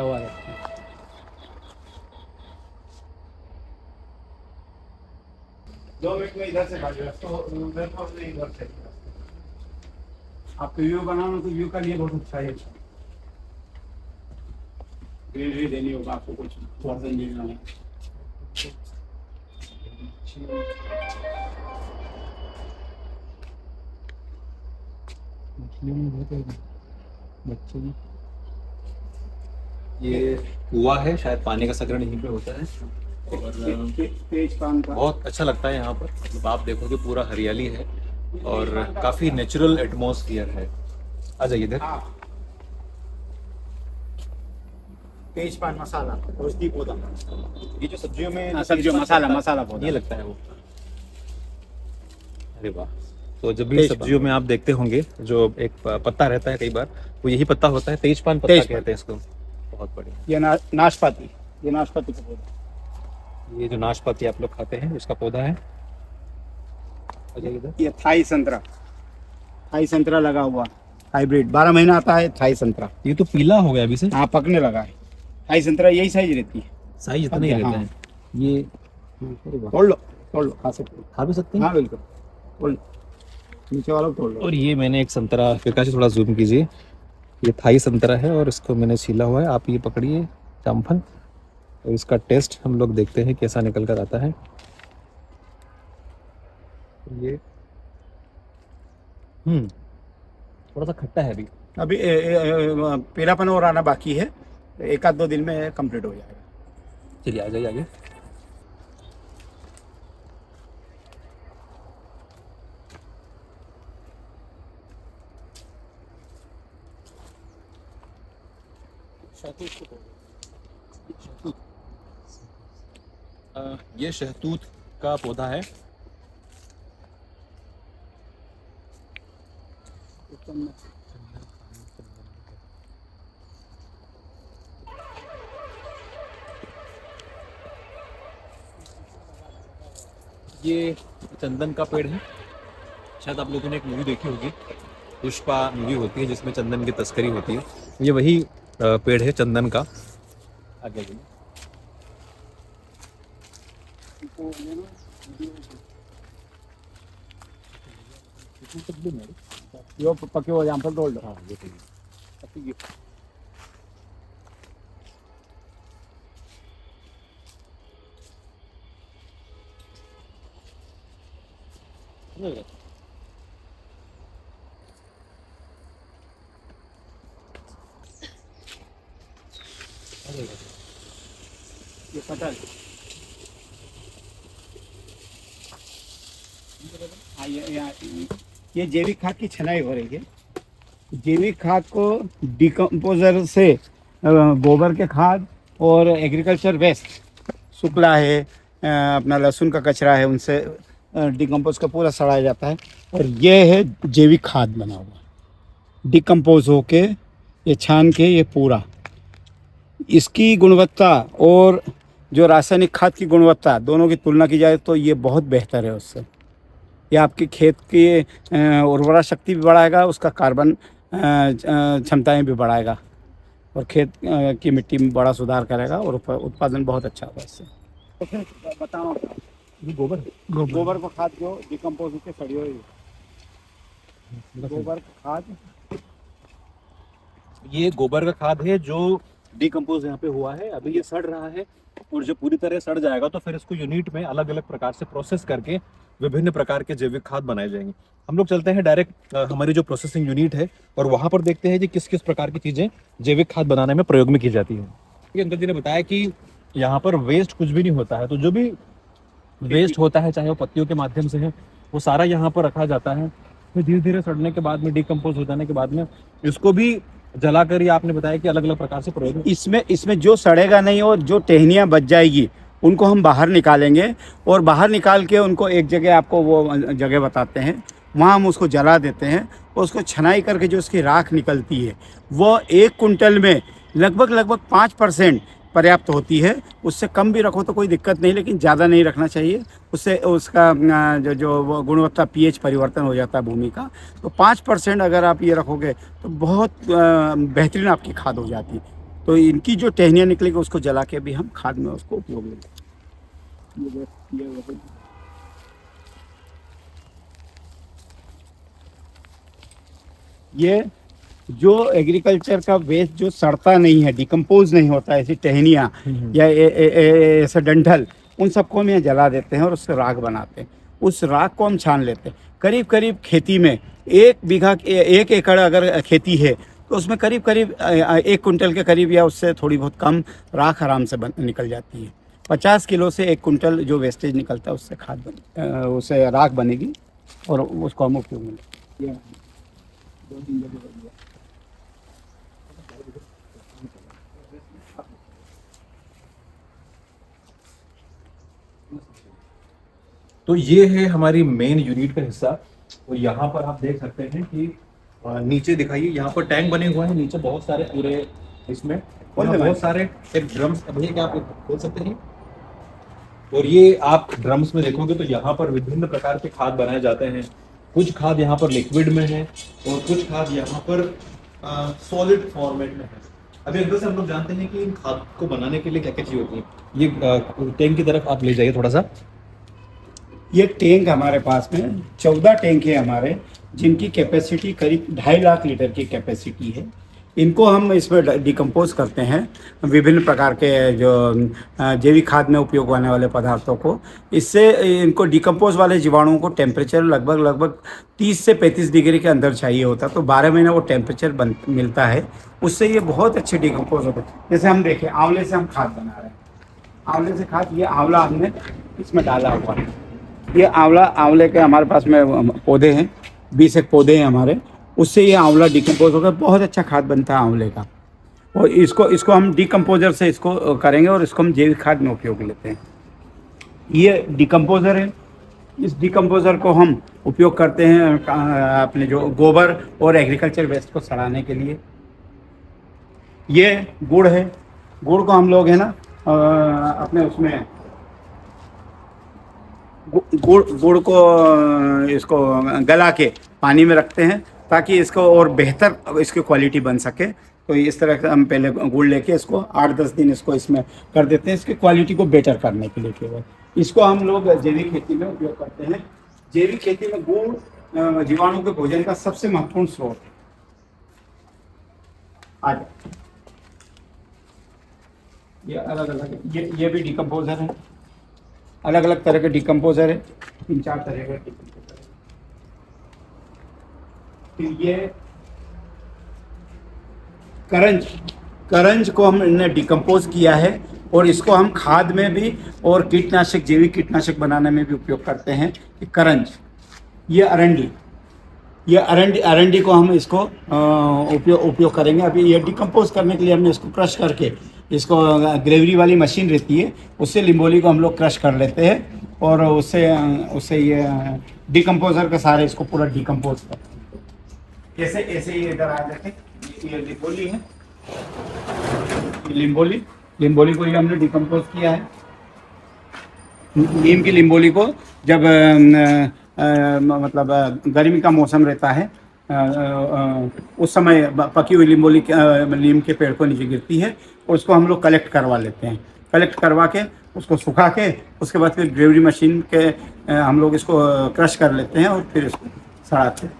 हुआ रहता है। 2 मिनट में इधर से भाग तो उधर को नहीं, इधर से। आपको व्यू बनाना तो व्यू का लिए बहुत अच्छा है। ग्रीनरी देनी होगा आपको, कुछ थोड़ा सा नहीं बनाना। ये कुआं है, शायद पानी का संग्रहण यहीं पे होता है। और तेज पान का बहुत अच्छा लगता है यहाँ पर। मतलब आप देखोगे पूरा हरियाली है और काफी नेचुरल एटमॉस्फियर है। आ जाइए इधर। तेज पान मसाला, औषधि पौधा, ये जो सब्जियों में सब्जियों मसाला पौधा ये लगता है वो। अरे वाह। तो जब भी तेज सब्जियों में आप देखते होंगे जो एक पत्ता रहता है, कई बार वो यही पत्ता होता है, तेजपान पत्ता तेजपान कहते हैं इसको। बहुत बढ़िया। ये नाशपाती, ये नाशपाती का पौधा। ये जो नाशपाती आप लोग खाते हैं उसका पौधा है। आ जाइए इधर। ये थाई संतरा लगा हुआ, हाइब्रिड 12 महीना आता है थाई संतरा। ये तो पीला हो गया अभी से। हाँ पकने लगा है। थाई संतरा यही साइज रहती है, साइज इतना ही रहता है। ये तोड़ लो खा सकते हो। खा भी सकते हैं। हाँ बिल्कुल, तोड़ लो, नीचे वाला तोड़ लो। और ये मैंने एक संतरा, प्रकाश थोड़ा जूम कीजिए, ये थाई संतरा है और इसको मैंने छीला हुआ है। आप ये पकड़िए जामफल, और इसका टेस्ट हम लोग देखते हैं कैसा निकल कर आता है। ये थोड़ा सा खट्टा है अभी। अभी पीलापन और आना बाकी है, 1-2 दिन में कंप्लीट हो जाएगा। चलिए आ जाइए आगे। ये शहतूत का पौधा है। ये चंदन का पेड़ है। शायद आप लोगों ने एक मूवी देखी होगी, पुष्पा मूवी होती है जिसमें चंदन की तस्करी होती है। ये वही पेड़ है चंदन का। आगे जाइए। यो पके हुए जामफल तोड़ लो। हाँ ये ये कटहल, ये जैविक खाद की छनाई हो रही है। जैविक खाद को डिकम्पोजर से गोबर के खाद और एग्रीकल्चर वेस्ट, शुक्ला है, अपना लहसुन का कचरा है, उनसे डिकम्पोज का पूरा सड़ाया जाता है और ये है जैविक खाद बना हुआ। डिकम्पोज होके ये छान के ये पूरा, इसकी गुणवत्ता और जो रासायनिक खाद की गुणवत्ता दोनों की तुलना की जाए तो ये बहुत बेहतर है उससे। ये आपकी खेत की उर्वरा शक्ति भी बढ़ाएगा, उसका कार्बन क्षमताएं भी बढ़ाएगा और खेत की मिट्टी में बड़ा सुधार करेगा और उत्पादन बहुत अच्छा होगा इससे। तो फिर बताओ, ये गोबर गोबर को खाद जो डिकम्पोज होकर सड़ी हुई गोबर खाद, ये गोबर का खाद है जो डिकम्पोज यहाँ पे हुआ है, अभी ये सड़ रहा है और जब पूरी तरह सड़ जाएगा तो फिर इसको यूनिट में अलग अलग प्रकार से प्रोसेस करके विभिन्न प्रकार के जैविक खाद बनाए जाएंगे। हम लोग चलते हैं डायरेक्ट हमारी जो प्रोसेसिंग यूनिट है और वहां पर देखते हैं कि किस किस प्रकार की चीजें जैविक खाद बनाने में प्रयोग में की जाती है। ये अंकल जी ने बताया कि यहाँ पर वेस्ट कुछ भी नहीं होता है, तो जो भी वेस्ट होता है चाहे वो पत्तियों के माध्यम से है वो सारा यहाँ पर रखा जाता है। फिर धीरे धीरे सड़ने के बाद में डिकम्पोज हो जाने के बाद में इसको भी जलाकर, ही आपने बताया कि अलग अलग प्रकार से प्रयोग इसमें जो सड़ेगा नहीं और जो टहनियाँ बच जाएगी उनको हम बाहर निकालेंगे और बाहर निकाल के उनको एक जगह, आपको वो जगह बताते हैं, वहाँ हम उसको जला देते हैं और उसको छनाई करके जो उसकी राख निकलती है वो 1 कुंटल में लगभग 5% पर्याप्त होती है। उससे कम भी रखो तो कोई दिक्कत नहीं, लेकिन ज़्यादा नहीं रखना चाहिए, उससे उसका जो गुणवत्ता पीएच परिवर्तन हो जाता है भूमि का। तो 5% अगर आप ये रखोगे तो बहुत बेहतरीन आपकी खाद हो जाती है। तो इनकी जो टहनियाँ निकलेगी उसको जला के भी हम खाद में उसको उपयोग लेंगे। ये जो एग्रीकल्चर का वेस्ट जो सड़ता नहीं है, डिकम्पोज नहीं होता, ऐसी टहनियाँ या ऐसा डंठल, उन सबको हम यहाँ जला देते हैं और उससे राख बनाते हैं। उस राख को हम छान लेते हैं। करीब करीब खेती में 1 एकड़ अगर खेती है तो उसमें करीब 1 कुंटल के करीब या उससे थोड़ी बहुत कम राख आराम से निकल जाती है। 50 किलो से 1 कुंटल जो वेस्टेज निकलता है उससे उससे राख बनेगी और उसको हम उपयोग में लेंगे। तो ये है हमारी मेन यूनिट का हिस्सा। और यहाँ पर आप देख सकते हैं कि नीचे दिखाइए, यहाँ पर टैंक बने हुए हैं, नीचे बहुत सारे पूरे इसमें बहुत सारे एक ड्रम्स, भैया क्या आप खोल सकते हैं? और ये आप ड्रम्स में देखोगे तो यहाँ पर विभिन्न प्रकार के खाद बनाए जाते हैं। कुछ खाद यहाँ पर लिक्विड में है और कुछ खाद यहाँ पर सॉलिड फॉर्मेट में है। अभी अंदर से हम लोग जानते हैं कि इन खाद को बनाने के लिए क्या क्या चीज होती है। ये टैंक की तरफ आप ले जाइए थोड़ा सा। ये टैंक हमारे पास में 14 टैंक है हमारे, जिनकी कैपेसिटी करीब 2.5 लाख लीटर की कैपेसिटी है। इनको हम इसमें डिकम्पोज करते हैं विभिन्न प्रकार के जो जैविक खाद में उपयोग होने वाले पदार्थों को। इससे इनको डिकम्पोज वाले जीवाणुओं को टेम्परेचर लगभग 30 से 35 डिग्री के अंदर चाहिए होता है, तो 12 महीने वो टेम्परेचर मिलता है। उससे ये बहुत अच्छे डिकम्पोज होते हैं। जैसे हम देखें, आंवले से हम खाद बना रहे हैं। आंवले से खाद, ये आंवला हमने इसमें डाला हुआ है। ये आंवले के हमारे पास में पौधे हैं, 20 एक पौधे हैं हमारे, उससे ये आंवला डिकम्पोज होकर बहुत अच्छा खाद बनता है आंवले का। और इसको हम डिकम्पोजर से इसको करेंगे और इसको हम जैविक खाद में उपयोग लेते हैं। ये डिकम्पोजर है, इस डिकम्पोजर को हम उपयोग करते हैं अपने जो गोबर और एग्रीकल्चर वेस्ट को सड़ाने के लिए। ये गुड़ है, गुड़ को हम लोग है ना अपने उसमें गुड़ को इसको गला के पानी में रखते हैं ताकि इसको और बेहतर इसकी क्वालिटी बन सके। तो इस तरह से हम पहले गुड़ लेके इसको 8-10 दिन इसको इसमें कर देते हैं, इसकी क्वालिटी को बेटर करने के लिए केवल। इसको हम लोग जैविक खेती में उपयोग करते हैं। जैविक खेती में गुड़ जीवाणु के भोजन का सबसे महत्वपूर्ण स्रोत है। आज ये अलग अलग ये भी डिकम्पोजर है, अलग अलग तरह के डिकम्पोजर है, 3-4 तरह के डिकम्पोजर है। फिर ये करंज को हमने डिकम्पोज किया है और इसको हम खाद में भी और कीटनाशक, जैविक कीटनाशक बनाने में भी उपयोग करते हैं। करंज, ये अरंडी को हम इसको उपयोग करेंगे। अभी ये डिकम्पोज करने के लिए हमने इसको क्रश करके, इसको ग्रेवरी वाली मशीन रहती है, उससे लिम्बोली को हम लोग क्रश कर लेते हैं और उससे ये डिकम्पोजर के सारे इसको पूरा डिकम्पोज करते हैं। ऐसे ये इधर आ जाते हैं। ये लिम्बोली है, ये लिम्बोली लिम्बोली को ये हमने डिकम्पोज किया है। नीम की लिम्बोली को जब मतलब गर्मी का मौसम रहता है, उस समय पकी हुई लिम्बोली नीम के पेड़ को नीचे गिरती है, उसको हम लोग कलेक्ट करवा लेते हैं। कलेक्ट करवा के उसको सुखा के उसके बाद फिर ग्रेवरी मशीन के हम लोग इसको क्रश कर लेते हैं और फिर इसको सड़ाते हैं।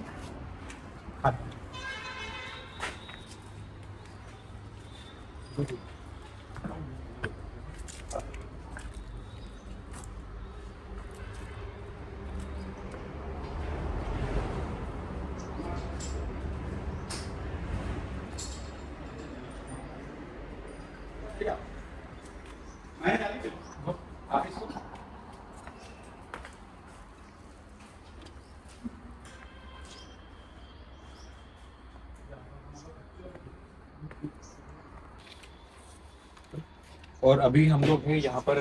और अभी हम लोग हैं यहाँ पर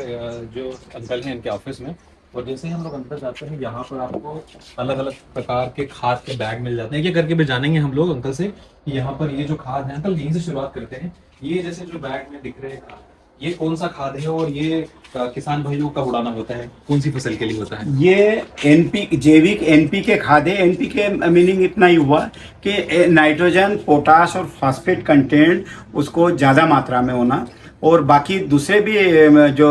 जो अंकल हैं इनके ऑफिस में, और जैसे ही हम लोग अंदर जाते हैं यहाँ पर आपको अलग अलग प्रकार के खाद के बैग मिल जाते हैं। ये करके भी जानेंगे हम लोग अंकल से कि यहाँ पर ये जो खाद है, अंकल यहीं से शुरुआत करते हैं। ये जैसे जो बैग में दिख रहे हैं खाद, ये कौन सा खाद है और ये किसान भाइयों का उड़ाना होता है, कौन सी फसल के लिए होता है? ये जैविक एनपीके खाद है। एनपीके मीनिंग इतना ही हुआ कि नाइट्रोजन, पोटाश और फास्फेट कंटेंट उसको ज़्यादा मात्रा में होना, और बाकी दूसरे भी जो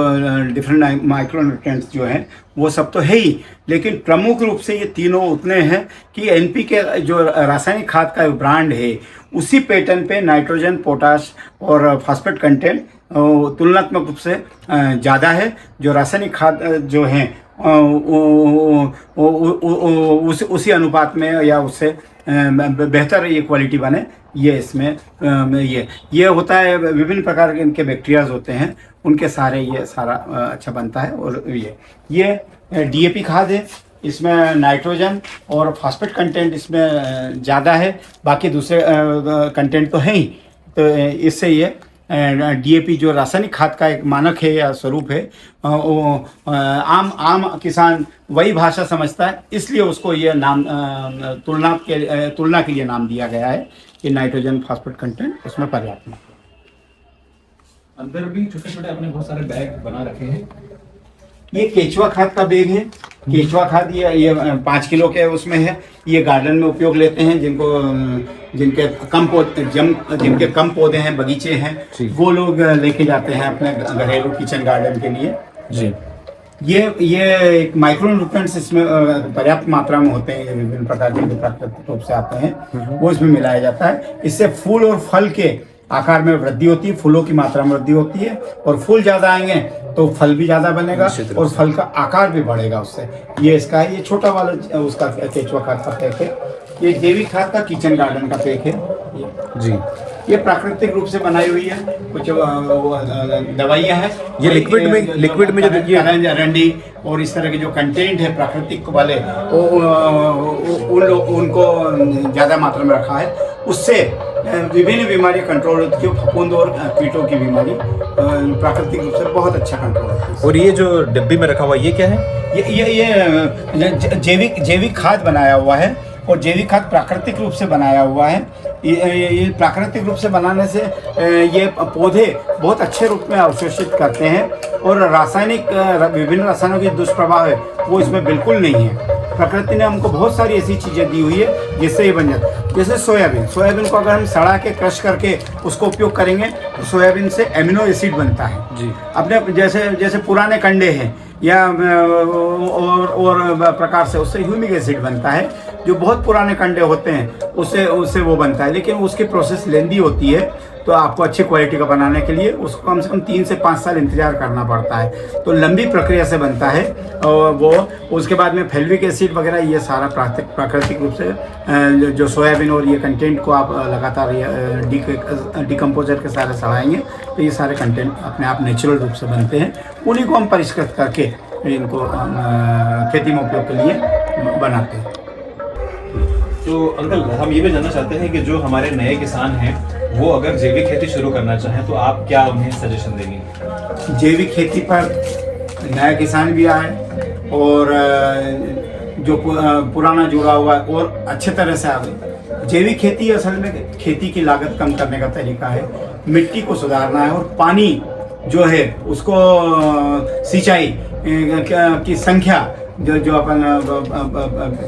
डिफरेंट माइक्रो न्यूट्रिएंट्स जो हैं वो सब तो है ही, लेकिन प्रमुख रूप से ये तीनों उतने हैं कि एनपीके जो रासायनिक खाद का ब्रांड है उसी पैटर्न पे नाइट्रोजन, पोटाश और फास्फेट कंटेंट तुलनात्मक रूप से ज़्यादा है। जो रासायनिक खाद जो हैं उसी अनुपात में या उससे बेहतर ये क्वालिटी बने, ये इसमें ये होता है। विभिन्न प्रकार के इनके बैक्टीरियाज होते हैं, उनके सारे ये सारा अच्छा बनता है। और ये डीएपी खाद है, इसमें नाइट्रोजन और फास्फेट कंटेंट इसमें ज़्यादा है, बाकी दूसरे कंटेंट तो हैं ही। तो इससे ये डीएपी जो रासायनिक खाद का एक मानक है या स्वरूप है, आम किसान वही भाषा समझता है, इसलिए उसको ये नाम तुलना के लिए नाम दिया गया है कि नाइट्रोजन फास्फेट कंटेंट उसमें पर्याप्त है। अंदर भी छोटे छोटे अपने बहुत सारे बैग बना रखे हैं। ये केचुआ खाद का बैग है। केचुआ खाद ये 5 किलो के उसमें है। ये गार्डन में उपयोग लेते हैं जिनके कम पौधे हैं, बगीचे हैं, वो लोग लेके जाते हैं अपने घरेलू किचन गार्डन के लिए जी। ये एक माइक्रो न्यूट्रिएंट्स इसमें पर्याप्त मात्रा में होते हैं। ये विभिन्न प्रकार के जो प्राकृतिक रूप से आते हैं वो इसमें मिलाया जाता है। इससे फूल और फल के आकार में वृद्धि होती है, फूलों की मात्रा में वृद्धि होती है, और फूल ज़्यादा आएंगे तो फल भी ज़्यादा बनेगा और फल का आकार भी बढ़ेगा उससे। ये इसका है, ये छोटा वाला उसका केचुआ खाद का पैक है। ये जैविक खाद का किचन गार्डन का पैक है जी। ये प्राकृतिक रूप से बनाई हुई है, कुछ दवाइयाँ हैं। ये लिक्विड में जो देखिए अरंडी और इस तरह के जो कंटेंट है प्राकृतिक वाले उनको ज़्यादा मात्रा में रखा है। उससे विभिन्न बीमारियां कंट्रोल होती है। फफूंद और कीटों की बीमारी प्राकृतिक रूप से बहुत अच्छा कंट्रोल होती है। और ये जो डिब्बी में रखा हुआ ये क्या है? ये जैविक खाद बनाया हुआ है, और जैविक खाद प्राकृतिक रूप से बनाया हुआ है। ये प्राकृतिक रूप से बनाने से ये पौधे बहुत अच्छे रूप में अवशोषित करते हैं, और विभिन्न रसायनों के दुष्प्रभाव है वो इसमें बिल्कुल नहीं है। प्रकृति ने हमको बहुत सारी ऐसी चीज़ें दी हुई है जिससे ये बन जाता है। जैसे सोयाबीन को अगर हम सड़ा के क्रश करके उसको उपयोग करेंगे तो सोयाबीन से एमिनो एसिड बनता है जी। अपने जैसे पुराने कंडे हैं या और प्रकार से उससे ह्यूमिक एसिड बनता है, जो बहुत पुराने कंडे होते हैं उससे वो बनता है, लेकिन उसकी प्रोसेस लेंदी होती है। तो आपको अच्छी क्वालिटी का बनाने के लिए उसको कम से कम 3 से 5 साल इंतजार करना पड़ता है। तो लंबी प्रक्रिया से बनता है, और वो उसके बाद में फेल्विक एसिड वगैरह ये सारा प्राकृतिक रूप से जो सोयाबीन और ये कंटेंट को आप लगातार डिकम्पोजर के सारे सड़ाएंगे तो ये सारे कंटेंट अपने आप नेचुरल रूप से बनते हैं। उन्हीं को हम परिष्कृत करके इनको खेती में उपयोग के लिए बनाते हैं। तो अंकल, हम ये भी जानना चाहते हैं कि जो हमारे नए किसान हैं वो अगर जैविक खेती शुरू करना चाहें तो आप क्या उन्हें सजेशन देंगे? जैविक खेती पर नया किसान भी आए और जो पुराना जुड़ा हुआ है और अच्छे तरह से आगे। जैविक खेती असल में खेती की लागत कम करने का तरीका है, मिट्टी को सुधारना है और पानी जो है उसको सिंचाई की संख्या जो जो अपन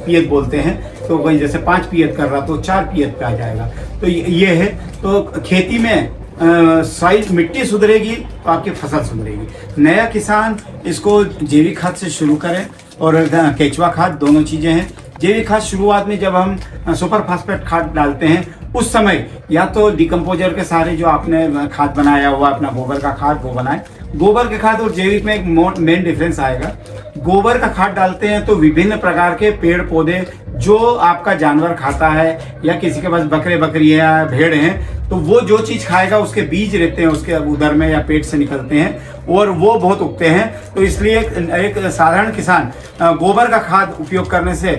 पियत बोलते हैं, तो वही जैसे 5 पियत कर रहा तो 4 पियत पे आ जाएगा। तो ये है। तो खेती में सॉइल मिट्टी सुधरेगी तो आपकी फसल सुधरेगी। नया किसान इसको जैविक खाद से शुरू करें और केचुआ खाद, दोनों चीज़ें हैं। जैविक खाद शुरुआत में जब हम सुपर फास्फेट खाद डालते हैं उस समय या तो डिकम्पोजर के सारे जो आपने खाद बनाया हुआ अपना गोबर का खाद वो बनाए। गोबर के खाद और जैविक में एक मेन डिफरेंस आएगा। गोबर का खाद डालते हैं तो विभिन्न प्रकार के पेड़ पौधे जो आपका जानवर खाता है या किसी के पास बकरे बकरी है या भेड़ हैं, तो वो जो चीज़ खाएगा उसके बीज रहते हैं उसके उदर में या पेट से निकलते हैं और वो बहुत उगते हैं। तो इसलिए एक साधारण किसान गोबर का खाद उपयोग करने से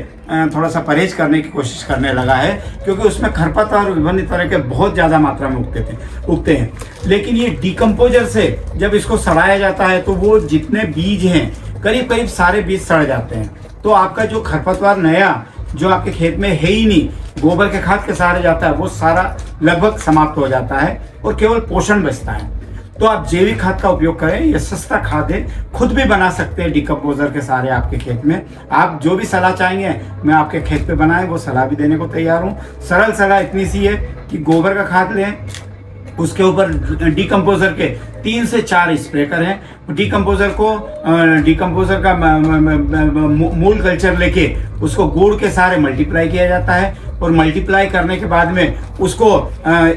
थोड़ा सा परहेज करने की कोशिश करने लगा है, क्योंकि उसमें खरपतवार विभिन्न तरह के बहुत ज़्यादा मात्रा में उगते हैं। लेकिन ये डिकम्पोजर से जब इसको सड़ाया जाता है तो वो जितने बीज हैं करीब करीब सारे बीज सड़ जाते हैं। तो आपका जो खरपतवार नया जो आपके खेत में है ही नहीं, गोबर के खाद के सहारे जाता है, वो सारा लगभग समाप्त हो जाता है और केवल पोषण बचता है। तो आप जैविक खाद का उपयोग करें, ये सस्ता खाद है, खुद भी बना सकते हैं डिकम्पोजर के सहारे आपके खेत में। आप जो भी सलाह चाहेंगे मैं आपके खेत पे बनाए वो सलाह भी देने को तैयार हूँ। सरल सलाह इतनी सी है कि गोबर का खाद लें, उसके ऊपर डिकम्पोजर के 3 से 4 स्प्रे करें। डिकम्पोजर का मूल कल्चर लेके उसको गुड़ के सहारे मल्टीप्लाई किया जाता है और मल्टीप्लाई करने के बाद में उसको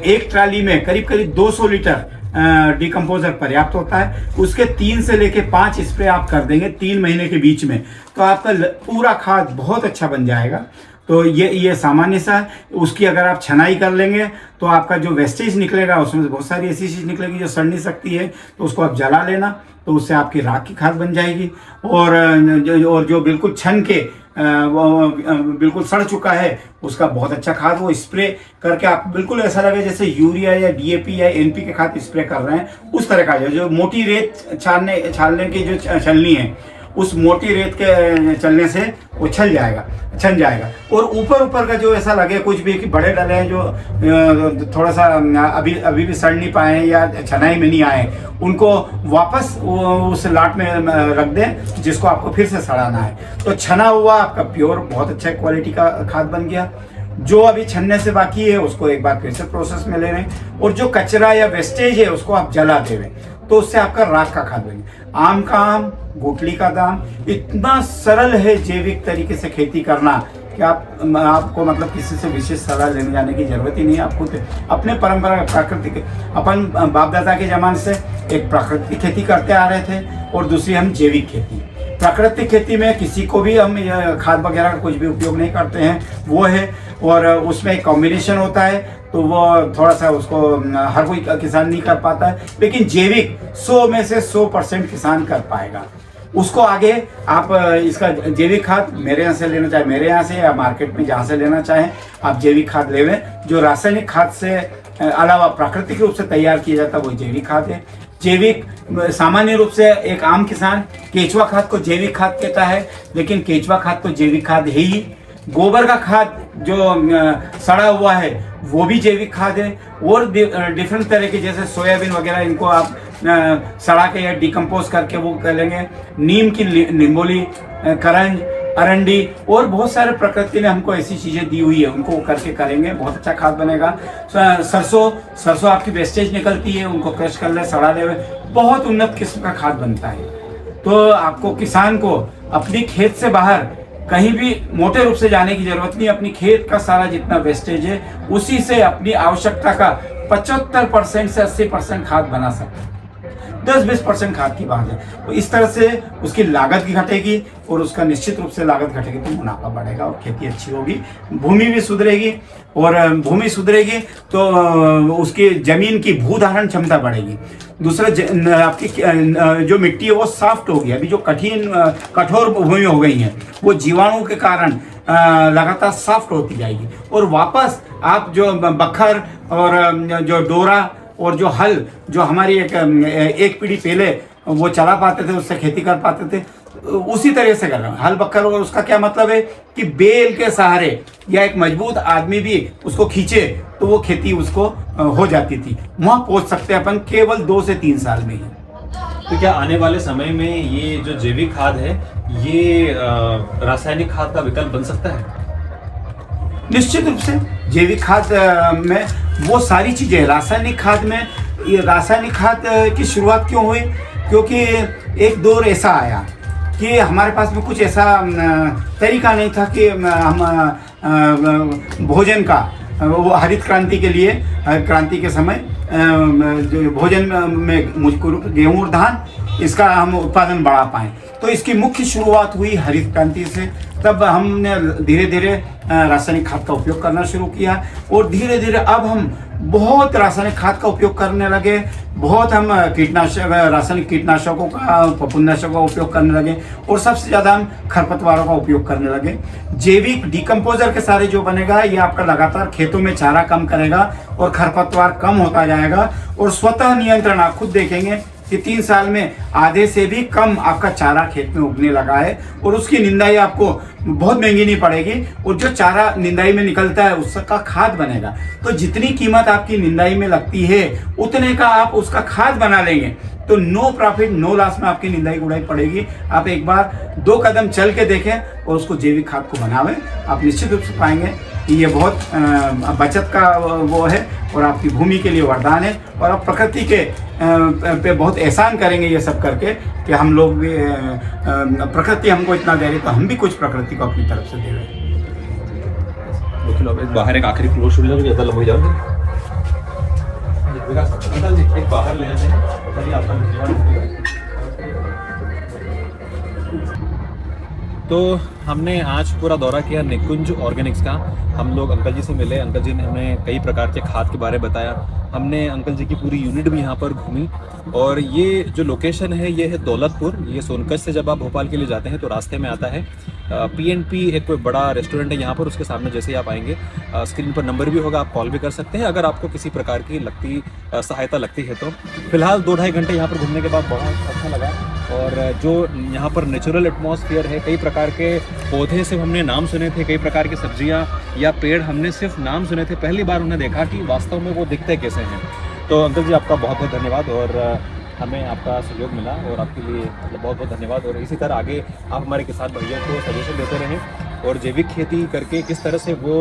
एक ट्राली में करीब करीब 200 लीटर डिकम्पोजर पर्याप्त होता है। उसके 3 से लेके 5 स्प्रे आप कर देंगे 3 महीने के बीच में, तो आपका पूरा खाद बहुत अच्छा बन जाएगा। तो ये सामान्य सा है। उसकी अगर आप छनाई कर लेंगे तो आपका जो वेस्टेज निकलेगा उसमें से बहुत सारी ऐसी चीज़ निकलेगी जो सड़ नहीं सकती है, तो उसको आप जला लेना, तो उससे आपकी राख की खाद बन जाएगी। और जो बिल्कुल छन के वो बिल्कुल सड़ चुका है उसका बहुत अच्छा खाद वो स्प्रे करके आप बिल्कुल ऐसा लगे जैसे यूरिया या डीएपी या एनपी के खाद स्प्रे कर रहे हैं उस तरह का। जो मोटी रेत छानने की जो छलनी है उस मोटी रेत के चलने से वो छन जाएगा। और ऊपर का जो ऐसा लगे कुछ भी कि बड़े डले हैं जो थोड़ा सा अभी भी सड़ नहीं पाए या छनाई में नहीं आए, उनको वापस उस लाट में रख दें जिसको आपको फिर से सड़ाना है। तो छना हुआ आपका प्योर बहुत अच्छा क्वालिटी का खाद बन गया। जो अभी छनने से बाकी है उसको एक बार फिर से प्रोसेस में ले लें और जो कचरा या वेस्टेज है उसको आप जला देवें, तो उससे आपका राख का खाद बने। आम का आम, गुठली का दाम, इतना सरल है जैविक तरीके से खेती करना कि आपको मतलब किसी से विशेष सलाह लेने जाने की जरूरत ही नहीं है। आप खुद अपने परंपरा प्राकृतिक अपन बाप दादा के जमाने से एक प्राकृतिक खेती करते आ रहे थे और दूसरी हम जैविक खेती। प्राकृतिक खेती में किसी को भी हम खाद वगैरह का कुछ भी उपयोग नहीं करते हैं, वो है। और उसमें एक कॉम्बिनेशन होता है तो वो थोड़ा सा उसको हर कोई किसान नहीं कर पाता है, लेकिन जैविक 100 में से 100% किसान कर पाएगा। उसको आगे आप इसका जैविक खाद मेरे यहाँ से लेना चाहे मेरे यहाँ से या मार्केट में जहाँ से लेना चाहें आप जैविक खाद लेवें। जो रासायनिक खाद से अलावा प्राकृतिक रूप से तैयार किया जाता है वो जैविक खाद है। जैविक सामान्य रूप से एक आम किसान केचुआ खाद को जैविक खाद कहता है, लेकिन केचुआ खाद तो जैविक खाद है ही। गोबर का खाद जो सड़ा हुआ है वो भी जैविक खाद है। और डिफरेंट तरह के जैसे सोयाबीन वगैरह इनको आप सड़ा के या डिकम्पोज करके वो कर लेंगे। नीम की निम्बोली, करंज, अरंडी और बहुत सारे प्रकृति ने हमको ऐसी चीज़ें दी हुई है, उनको करके करेंगे बहुत अच्छा खाद बनेगा। सरसों आपकी वेस्टेज निकलती है, उनको क्रश कर ले, सड़ा ले, बहुत उन्नत किस्म का खाद बनता है। तो आपको किसान को अपनी खेत से बाहर कहीं भी मोटे रूप से जाने की जरूरत नहीं। अपनी खेत का सारा जितना वेस्टेज है उसी से अपनी आवश्यकता का 75% से 80% खाद बना सकते हैं। 10-20% खाद की बात है। तो इस तरह से उसकी लागत भी घटेगी और उसका निश्चित रूप से लागत घटेगी तो मुनाफा बढ़ेगा और खेती अच्छी होगी, भूमि भी सुधरेगी। और भूमि सुधरेगी तो उसकी जमीन की भूधारण क्षमता बढ़ेगी। दूसरा आपकी जो मिट्टी है वो सॉफ्ट होगी। अभी जो कठोर भूमि हो गई है वो जीवाणु के कारण लगातार सॉफ्ट होती जाएगी और वापस आप जो बखर और जो डोरा और जो हल जो हमारी एक पीढ़ी पहले वो चला पाते थे, उससे खेती कर पाते थे, उसी तरह से कर रहे हैं। हल बखर और उसका क्या मतलब है कि बेल के सहारे या एक मजबूत आदमी भी उसको खींचे तो वो खेती उसको हो जाती थी। वहाँ पहुँच सकते हैं अपन केवल 2 से 3 साल में ही। तो क्या आने वाले समय में ये जो जैविक खाद है ये रासायनिक खाद का विकल्प बन सकता है? निश्चित रूप से जैविक खाद में वो सारी चीज़ें, रासायनिक खाद में, ये रासायनिक खाद की शुरुआत क्यों हुई? क्योंकि एक दौर ऐसा आया कि हमारे पास में कुछ ऐसा तरीका नहीं था कि हम भोजन का, वो हरित क्रांति के लिए, क्रांति के समय जो भोजन में मुख्य रूप गेहूँ और धान, इसका हम उत्पादन बढ़ा पाएँ। तो इसकी मुख्य शुरुआत हुई हरित क्रांति से। तब हमने धीरे धीरे रासायनिक खाद का उपयोग करना शुरू किया और धीरे धीरे अब हम बहुत रासायनिक खाद का उपयोग करने लगे। बहुत हम रासायनिक कीटनाशकों का, फफूंदनाशकों का उपयोग करने लगे और सबसे ज़्यादा हम खरपतवारों का उपयोग करने लगे। जैविक डिकम्पोजर के सारे जो बनेगा, ये आपका लगातार खेतों में चारा कम करेगा और खरपतवार कम होता जाएगा और स्वतः नियंत्रण आप खुद देखेंगे कि 3 साल में आधे से भी कम आपका चारा खेत में उगने लगा है और उसकी निंदाई आपको बहुत महंगी नहीं पड़ेगी और जो चारा निंदाई में निकलता है उसका खाद बनेगा। तो जितनी कीमत आपकी निंदाई में लगती है उतने का आप उसका खाद बना लेंगे तो नो प्रॉफिट नो लॉस में आपकी निंदाई गुड़ाई पड़ेगी। आप एक बार 2 कदम चल के देखें और उसको जैविक खाद को बनावें, आप निश्चित रूप से पाएंगे कि ये बहुत बचत का वो है और आपकी भूमि के लिए वरदान है और आप प्रकृति के पे बहुत एहसान करेंगे ये सब करके कि हम लोग भी प्रकृति हमको इतना दे रही तो हम भी कुछ प्रकृति को अपनी तरफ से दे रहे हैं। बाहर एक आखिरी फ्लोर शुरू हो जाओगे एक बाहर ले जाते हैं। तो हमने आज पूरा दौरा किया निकुंज ऑर्गेनिक्स का। हम लोग अंकल जी से मिले, अंकल जी ने हमें कई प्रकार के खाद के बारे में बताया। हमने अंकल जी की पूरी यूनिट भी यहाँ पर घूमी और ये जो लोकेशन है ये है दौलतपुर। ये सोनकच्छ से जब आप भोपाल के लिए जाते हैं तो रास्ते में आता है। P&P एक कोई बड़ा रेस्टोरेंट है यहाँ पर, उसके सामने जैसे ही आप आएंगे स्क्रीन पर नंबर भी होगा, आप कॉल भी कर सकते हैं अगर आपको किसी प्रकार की सहायता लगती है तो। फिलहाल 2-2.5 घंटे यहाँ पर घूमने के बाद बहुत अच्छा लगा और जो यहाँ पर नेचुरल एटमॉस्फेयर है, कई प्रकार के पौधे सिर्फ हमने नाम सुने थे, कई प्रकार की सब्जियाँ या पेड़ हमने सिर्फ नाम सुने थे, पहली बार उन्हें देखा कि वास्तव में वो दिखते कैसे हैं। तो अंकल जी आपका बहुत बहुत धन्यवाद और हमें आपका सहयोग मिला और आपके लिए बहुत बहुत धन्यवाद। और इसी तरह आगे आप हमारे किसान भाइयों को सजेशन देते रहें और जैविक खेती करके किस तरह से वो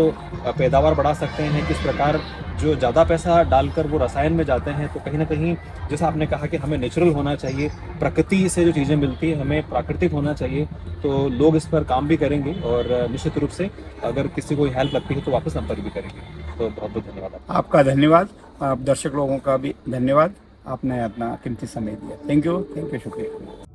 पैदावार बढ़ा सकते हैं, किस प्रकार जो ज़्यादा पैसा डालकर वो रसायन में जाते हैं। तो कहीं ना कहीं जैसा आपने कहा कि हमें नेचुरल होना चाहिए, प्रकृति से जो चीज़ें मिलती है हमें प्राकृतिक होना चाहिए, तो लोग इस पर काम भी करेंगे और निश्चित रूप से अगर किसी को हेल्प लगती है तो वापस संपर्क भी करेंगे। तो बहुत बहुत धन्यवाद आपका। धन्यवाद आप दर्शक लोगों का भी धन्यवाद, आपने अपना कीमती समय दिया। थैंक यू, शुक्रिया।